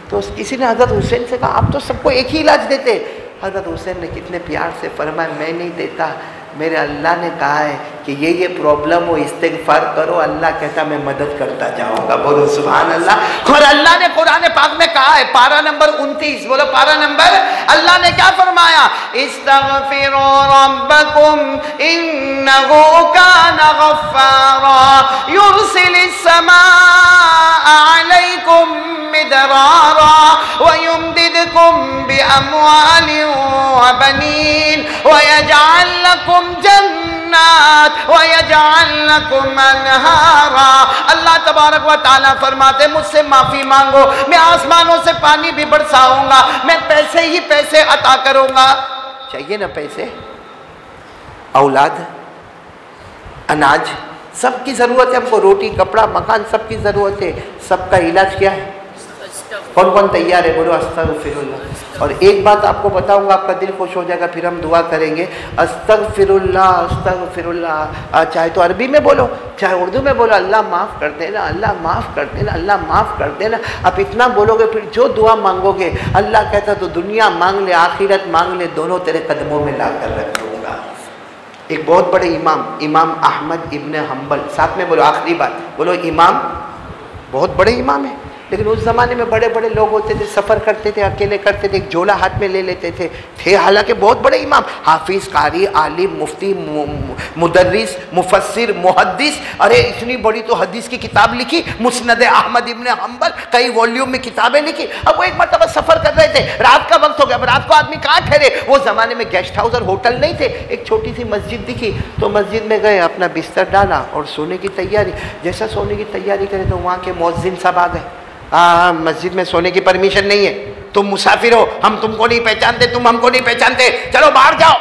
तो किसी ने हज़रत हुसैन से कहा आप तो सबको एक ही इलाज देते। हज़रत हुसैन ने कितने प्यार से फरमाया मैं नहीं देता, मेरे अल्लाह ने कहा है कि ये प्रॉब्लम हो इस्तिगफार करो, अल्लाह कहता मैं मदद करता जाऊंगा, बोलो सुभान अल्लाह। और अल्लाह ने कुरान पाक में कहा है पारा नंबर 29, बोलो पारा नंबर, अल्लाह ने क्या फरमाया इस्तगफिरू रब्बकुम इन्नहु काना गफ्फारा युरसिलिस समाअ अलैकुम मिदरारा व युमदिदकुम बिअमवालिन व बनीन व यजअल लकुम जन्नात व यजअल लकुम अनहारा। अल्लाह तबारक व तआला फरमाते मुझसे माफी मांगो, मैं आसमानों से पानी भी बरसाऊंगा, मैं पैसे ही पैसे अता करूंगा। चाहिए ना पैसे, औलाद, अनाज, सबकी ज़रूरत है हमको, रोटी कपड़ा मकान सबकी ज़रूरत है। सबका इलाज क्या है? कौन कौन तैयार है? बोलो अस्तगफिरुल्लाह। और एक बात आपको बताऊंगा, आपका दिल खुश हो जाएगा, फिर हम दुआ करेंगे। अस्तगफिरुल्लाह अस्तगफिरुल्लाह, चाहे तो अरबी में बोलो चाहे उर्दू में बोलो, अल्लाह माफ़ कर देना, अल्लाह माफ़ कर देना, अल्लाह माफ़ कर देना। आप इतना बोलोगे फिर जो दुआ मांगोगे अल्लाह कहता तो दुनिया मांग ले आखिरत मांग ले, दोनों तेरे कदमों में ला कर रख दूँगा। एक बहुत बड़े इमाम अहमद इब्न हम्बल, साथ में बोलो आखिरी बात, बोलो इमाम, बहुत बड़े इमाम है, लेकिन उस ज़माने में बड़े बड़े लोग होते थे, सफ़र करते थे, अकेले करते थे, एक झोला हाथ में ले लेते थे हालांकि बहुत बड़े इमाम, हाफिज़, कारी, आलिम, मुफ्ती, मुदर्रिस, मुफस्सिर, मुहद्दिस। अरे इतनी बड़ी तो हदीस की किताब लिखी, मुस्नद अहमद इब्न हम्बल, कई वॉल्यूम में किताबें लिखी। अब वो एक मरतबा सफ़र कर रहे थे, रात का वक्त हो गया, अब रात को आदमी कहाँ ठहरे, वो ज़माने में गेस्ट हाउस और होटल नहीं थे, एक छोटी सी मस्जिद दिखी, तो मस्जिद में गए, अपना बिस्तर डाला और सोने की तैयारी। जैसा सोने की तैयारी करें तो वहाँ के मुअज्जिन साहब आ गए, मस्जिद में सोने की परमिशन नहीं है, तुम मुसाफिर हो, हम तुमको नहीं पहचानते, तुम हमको नहीं पहचानते, चलो बाहर जाओ।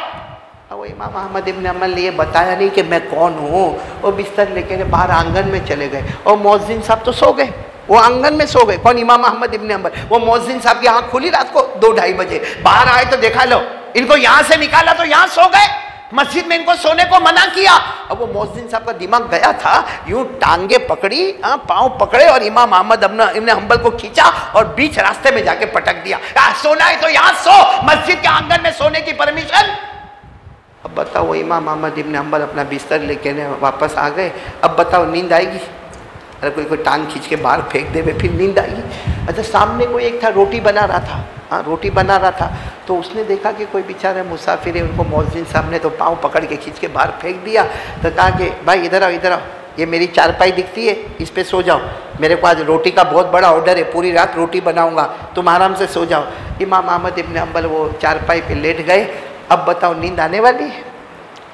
अब वो इमाम अहमद इब्न हम्बल ने ये बताया नहीं कि मैं कौन हूँ, वो बिस्तर लेके बाहर आंगन में चले गए और मुअज्जिन साहब तो सो गए, वो आंगन में सो गए। कौन? इमाम अहमद इब्न हम्बल। वो मुअज्जिन साहब की आँख खुली रात को 2-2:30 बजे, बाहर आए तो देखा लो इनको यहाँ से निकाला तो यहाँ सो गए, मस्जिद में इनको सोने को मना किया। अब वो मुअज्जिन साहब का दिमाग गया था, यूं टांगे पकड़ी, पाँव पकड़े और इमाम अहमद इब्न हम्बल को खींचा और बीच रास्ते में जाके पटक दिया। सोना है तो यहाँ सो, मस्जिद के आंगन में सोने की परमिशन। अब बताओ वो इमाम अहमद इब्न हम्बल अपना बिस्तर लेके वापस आ गए। अब बताओ नींद आएगी? अरे कोई टांग खींच के बाहर फेंक दे फिर नींद आएगी? अच्छा, सामने कोई एक था रोटी बना रहा था, रोटी बना रहा था, तो उसने देखा कि कोई बेचारे मुसाफिर है, उनको मुअज्जिन साहब ने तो पाँव पकड़ के खींच के बाहर फेंक दिया। तो कहा कि भाई इधर आओ इधर आओ। ये मेरी चारपाई दिखती है, इस पे सो जाओ, मेरे को आज रोटी का बहुत बड़ा ऑर्डर है, पूरी रात रोटी बनाऊंगा, तुम आराम से सो जाओ। इमाम अहमद इब्न हंबल वो चारपाई पे लेट गए। अब बताओ नींद आने वाली है?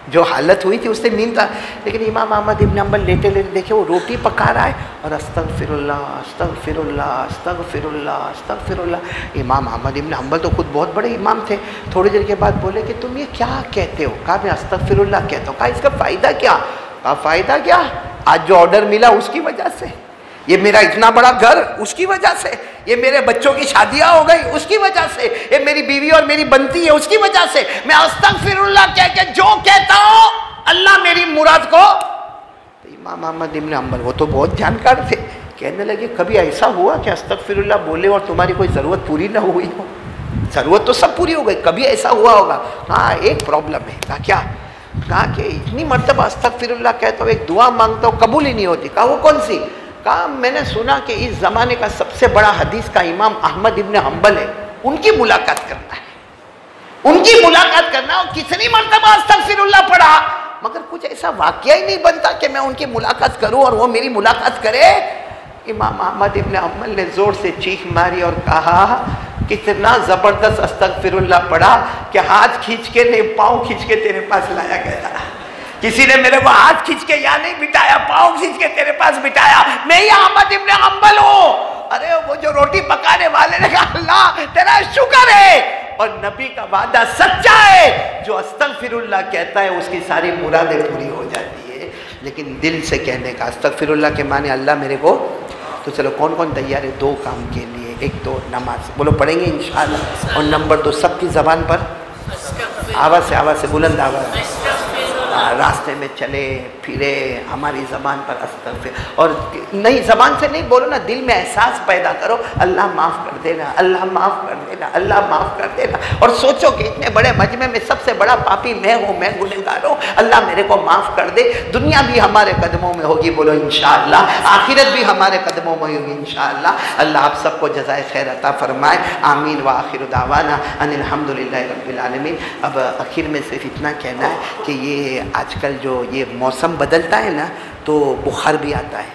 जो हालत हुई थी उससे नींद था। लेकिन इमाम अहमद इब्न हंबल लेटे लेटे देखे वो रोटी पका रहा है और अस्तगफिरुल्लाह अस्तगफिरुल्लाह अस्तगफिरुल्लाह अस्तगफिरुल्लाह। इमाम अहमद इब्न हंबल तो खुद बहुत बड़े इमाम थे। थोड़ी देर के बाद बोले कि तुम ये क्या कहते हो? कहा मैं अस्तगफिरुल्लाह कहता हूँ। कहा इसका फ़ायदा क्या? कहा फ़ायदा क्या, आज जो ऑर्डर मिला उसकी वजह से, ये मेरा इतना बड़ा घर उसकी वजह से, ये मेरे बच्चों की शादियां हो गई उसकी वजह से, ये मेरी बीवी और मेरी बनती है उसकी वजह से, मैं अस्तगफिरुल्लाह कह के जो कहता हूं अल्लाह मेरी मुराद को। तो इमाम अहमद इब्न हंबल वो तो बहुत जानकार थे, कहने लगे कभी ऐसा हुआ कि अस्तगफिरुल्लाह बोले और तुम्हारी कोई ज़रूरत पूरी ना हुई हो? ज़रूरत तो सब पूरी हो गई, कभी ऐसा हुआ होगा? हाँ एक प्रॉब्लम है। कहा क्या? कहा कि इतनी मरतबा अस्तगफिरुल्लाह कहता हूँ, एक दुआ मांगता हूँ कबूल ही नहीं होती। कहा वो कौन सी? कहा मैंने सुना कि इस ज़माने का सबसे बड़ा हदीस का इमाम अहमद इब्न हंबल है, उनकी मुलाकात करना है, उनकी मुलाकात करना। और कितनी मरतबा अस्तगफिरुल्लाह पढ़ा मगर कुछ ऐसा वाकया ही नहीं बनता कि मैं उनकी मुलाकात करूं और वो मेरी मुलाकात करे। इमाम अहमद इब्न हंबल ने ज़ोर से चीख मारी और कहा कितना ज़बरदस्त अस्तगफिरुल्लाह पढ़ा कि हाथ खींच के नहीं पाँव खींच के तेरे पास लाया गया। किसी ने मेरे को हाथ खींच के यहाँ नहीं बिठाया, पाँव खींच के तेरे पास बिठाया। मैं ही अहमद इब्न हंबल हूँ। अरे वो जो रोटी पकाने वाले ने कहा अल्लाह तेरा शुक्र है, और नबी का वादा सच्चा है, जो अस्तगफिरुल्लाह कहता है उसकी सारी मुरादें पूरी हो जाती है। लेकिन दिल से कहने का अस्तगफिरुल्लाह के माने अल्लाह मेरे को। तो चलो कौन कौन तैयार है दो काम के लिए? एक तो नमाज बोलो पढ़ेंगे इंशाअल्लाह, और नंबर दो सबकी ज़बान पर आवाज़ से बुलंद आवाज़, रास्ते में चले फिरे हमारी ज़बान पर अस्तगफिर, और नहीं ज़बान से नहीं बोलो ना, दिल में एहसास पैदा करो अल्लाह माफ़ कर देना, अल्लाह माफ़ कर देना, अल्लाह माफ़ कर देना। और सोचो कि इतने बड़े मजमे में सबसे बड़ा पापी मैं हूँ, मैं गुनहगार हूँ, अल्लाह मेरे को माफ़ कर दे। दुनिया भी हमारे कदमों में होगी, बोलो इंशाअल्लाह, आखिरत भी हमारे कदमों में होगी इंशाअल्लाह। अल्लाह आप सबको जज़ाए खैर अता फरमाए, आमीन व आखिर दावाना अनिल हम्दुलिल्लाहि रब्बिल आलमीन। अब आखिर में सिर्फ इतना कहना है कि ये आजकल जो ये मौसम बदलता है ना तो बुखार भी आता है,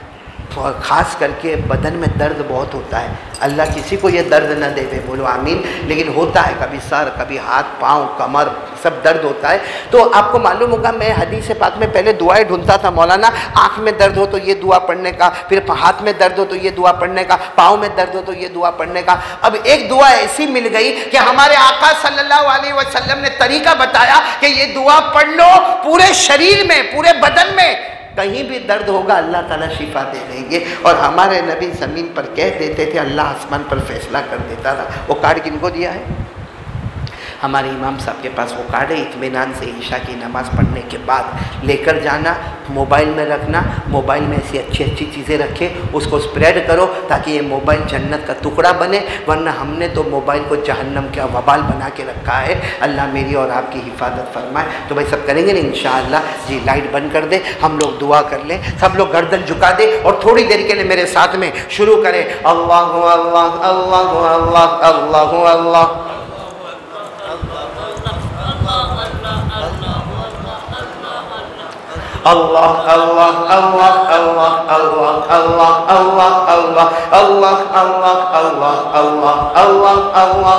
और ख़ास करके बदन में दर्द बहुत होता है। अल्लाह किसी को ये दर्द न देवे, बोलो आमीन। लेकिन होता है, कभी सर, कभी हाथ पाँव कमर सब दर्द होता है। तो आपको मालूम होगा मैं हदीस पाक में पहले दुआएं ढूंढता था मौलाना, आँख में दर्द हो तो ये दुआ पढ़ने का, फिर हाथ में दर्द हो तो ये दुआ पढ़ने का, पाँव में दर्द हो तो ये दुआ पढ़ने का। अब एक दुआ ऐसी मिल गई कि हमारे आका सल्लल्लाहु अलैहि वसल्लम ने तरीका बताया कि ये दुआ पढ़ लो, पूरे शरीर में पूरे बदन में कहीं भी दर्द होगा अल्लाह ताला शिफा दे देंगे। और हमारे नबी ज़मीन पर कह देते थे, अल्लाह आसमान पर फैसला कर देता था। वो कार्ड किनको दिया है? हमारे इमाम साहब के पास वो कार्ड है। इत्मीनान से ईशा की नमाज़ पढ़ने के बाद लेकर जाना, मोबाइल में रखना, मोबाइल में ऐसी अच्छी अच्छी चीज़ें रखें, उसको स्प्रेड करो ताकि ये मोबाइल जन्नत का टुकड़ा बने, वरना हमने तो मोबाइल को जहन्नम का वबाल बना के रखा है। अल्लाह मेरी और आपकी हिफाजत फरमाए। तो भाई सब करेंगे ना इंशाअल्लाह जी। लाइट बंद कर दे, हम लोग दुआ कर लें, सब लोग गर्दन झुका दे और थोड़ी देर के लिए मेरे साथ में शुरू करें। अल्लाहु अल्लाह अल्लाहु अल्लाह अल्लाहु अल्लाह अल्लाह अल्लाह अल्लाह अल्लाह अल्लाह अल्लाह अल्लाह अल्लाह अल्लाह अल्लाह अल्लाह अल्लाह अल्लाह अल्लाह अल्लाह अल्लाह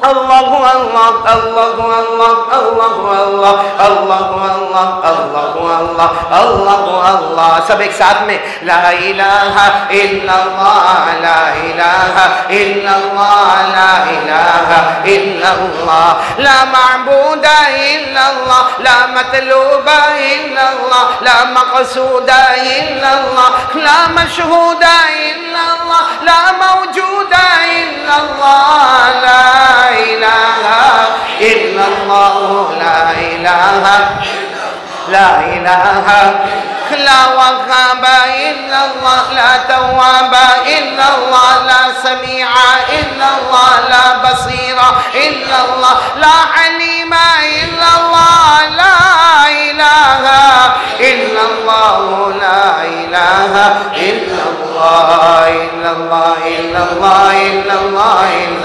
अल्लाहु अल्लाह अल्लाहु अल्लाह अल्लाहु अल्लाह अल्लाहु अल्लाह अल्लाहु अल्लाह अल्लाहु अल्लाह। सब एक साथ में ला इलाहा इल्लल्लाह ला इलाहा इल्लल्लाह ला इलाहा इल्लल्लाह ला माबूदा इल्लल्लाह ला मतलूबा इल्लल्लाह ला मक़सूदा इल्लल्लाह ला मशहूदा इल्लल्लाह ला मौजूदा इल्लल्लाह ला इलाहा इल्लल्लाह ला इलाहा ला इलाहा ला वहाबा इल्लल्लाह ला तवाबा इल्लल्लाह ला समीआ इल्लल्लाह ला बसीरा इल्लल्लाह ला अलीमा इल्लल्लाह ला इलाहा इल्लल्लाह ला इलाहा इल्लल्लाह इल्लल्लाह इल्लल्लाह इल्लल्लाह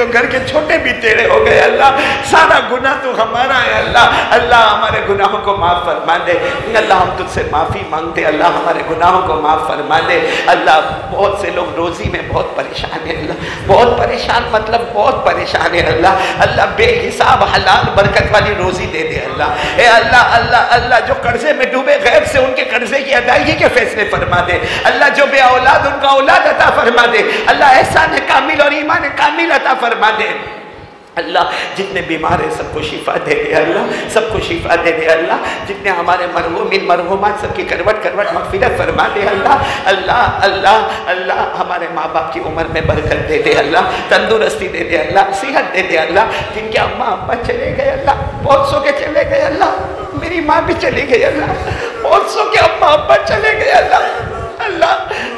तो घर के छोटे भी तेरे हो गए अल्लाह, सारा गुनाह तो हमारा है अल्लाह। अल्लाह हमारे गुनाहों को माफ़ फरमा दे अल्लाह, हम तुझसे माफ़ी मांगते अल्लाह, हमारे गुनाहों को माफ़ फरमा दे अल्लाह। बहुत से लोग रोज़ी में बहुत परेशान है अल्लाह, बहुत परेशान मतलब बहुत परेशान है अल्लाह। अल्लाह बेहिसाब हलाल बरकत वाली रोज़ी दे दे अल्लाह। ए अल्लाह अल्लाह अल्लाह, जो कर्जे में डूबे गैब से उनके कर्जे की अदायगी के फैसले फरमा दे अल्लाह। जो बे औलाद उनका औलाद अता फरमा दे अल्लाह। एहसान कामिल और ईमान कामिल अता फरमा दे अल्लाह। जितने बीमार हैं सबको शिफा दे दे अल्लाह, सबको शिफा दे दे अल्लाह। जितने हमारे मरहूमिन मरहूमात सबकी करवट करवट मग़फ़िरत फरमा दे अल्लाह। अल्लाह अल्लाह अल्लाह, हमारे माँ बाप की उम्र में बरकत दे दे अल्लाह, तंदुरुस्ती दे दे अल्लाह, सेहत दे दे अल्लाह। जिनके अम्मा अब्बा चले गए अल्लाह, बहुत सौ के चले गए अल्लाह, मेरी माँ भी चली गई अल्लाह, बहुत सौ के अम्मा अब्बा चले गए अल्लाह। अल्लाह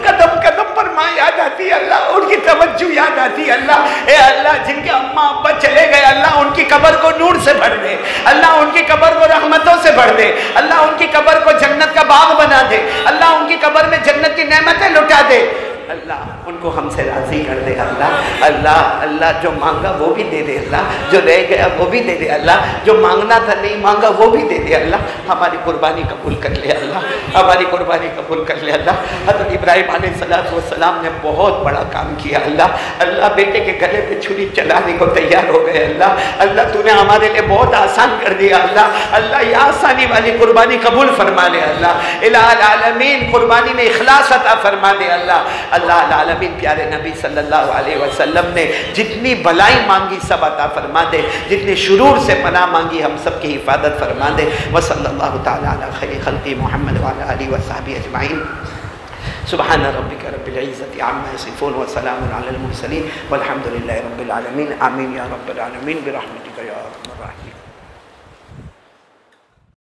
कदम कदम पर माँ याद आती है अल्लाह, उनकी तवज्जो याद आती है अल्लाह। ए अल्लाह, जिनके अम्मा अब्बा चले गए अल्लाह, उनकी कब्र को नूर से भर दे अल्लाह, उनकी कब्र को रहमतों से भर दे अल्लाह, उनकी कब्र को जन्नत का बाग बना दे अल्लाह, उनकी कब्र में जन्नत की नेमतें लुटा दे अल्लाह। उनको हमसे राज़ी कर दे अल्लाह। अल्लाह अल्लाह, जो मांगा वो भी दे दे अल्लाह, जो रह गया वो भी दे दे अल्लाह, जो मांगना था नहीं मांगा वो भी दे दे अल्लाह। हमारी कुर्बानी कबूल कर ले अल्लाह, हमारी कुर्बानी कबूल कर ले अल्लाह। हज़रत इब्राहीम अलैहिस्सलाम ने बहुत बड़ा काम किया अल्लाह। अल्लाह बेटे के गले पे छुरी चलाने को तैयार हो गए अल्लाह। अल्लाह तूने हमारे लिए बहुत आसान कर दिया अल्लाह। अल्लाह ये आसानी वाली कुर्बानी कबूल फरमा ले अल्लाह। इलाहुल आलमीन, कुर्बानी में इखलास अता फरमा दे अल्लाह। अल्लाह आलमीन, प्यारे नबी सल्लल्लाहु अलैहि वसल्लम ने जितनी भलाई मांगी सब अता फरमा दे, जितने शुरूर से पनाह मांगी हम सब की हिफाजत फरमा दे। व सल्लल्लाहु तआला अला खैरि खल्क़ि मुहम्मद व अला आलिहि व सहबिहि अजमईन। सुब्हान रब्बिका रब्बिल इज़्ज़ति अम्मा यसिफून व सलामुन अलल मुरसलीन वल्हम्दुलिल्लाहि रब्बिल आलमीन। आमीन या रब्बल आलमीन बिरहमतिका या अरहमर राहिमीन।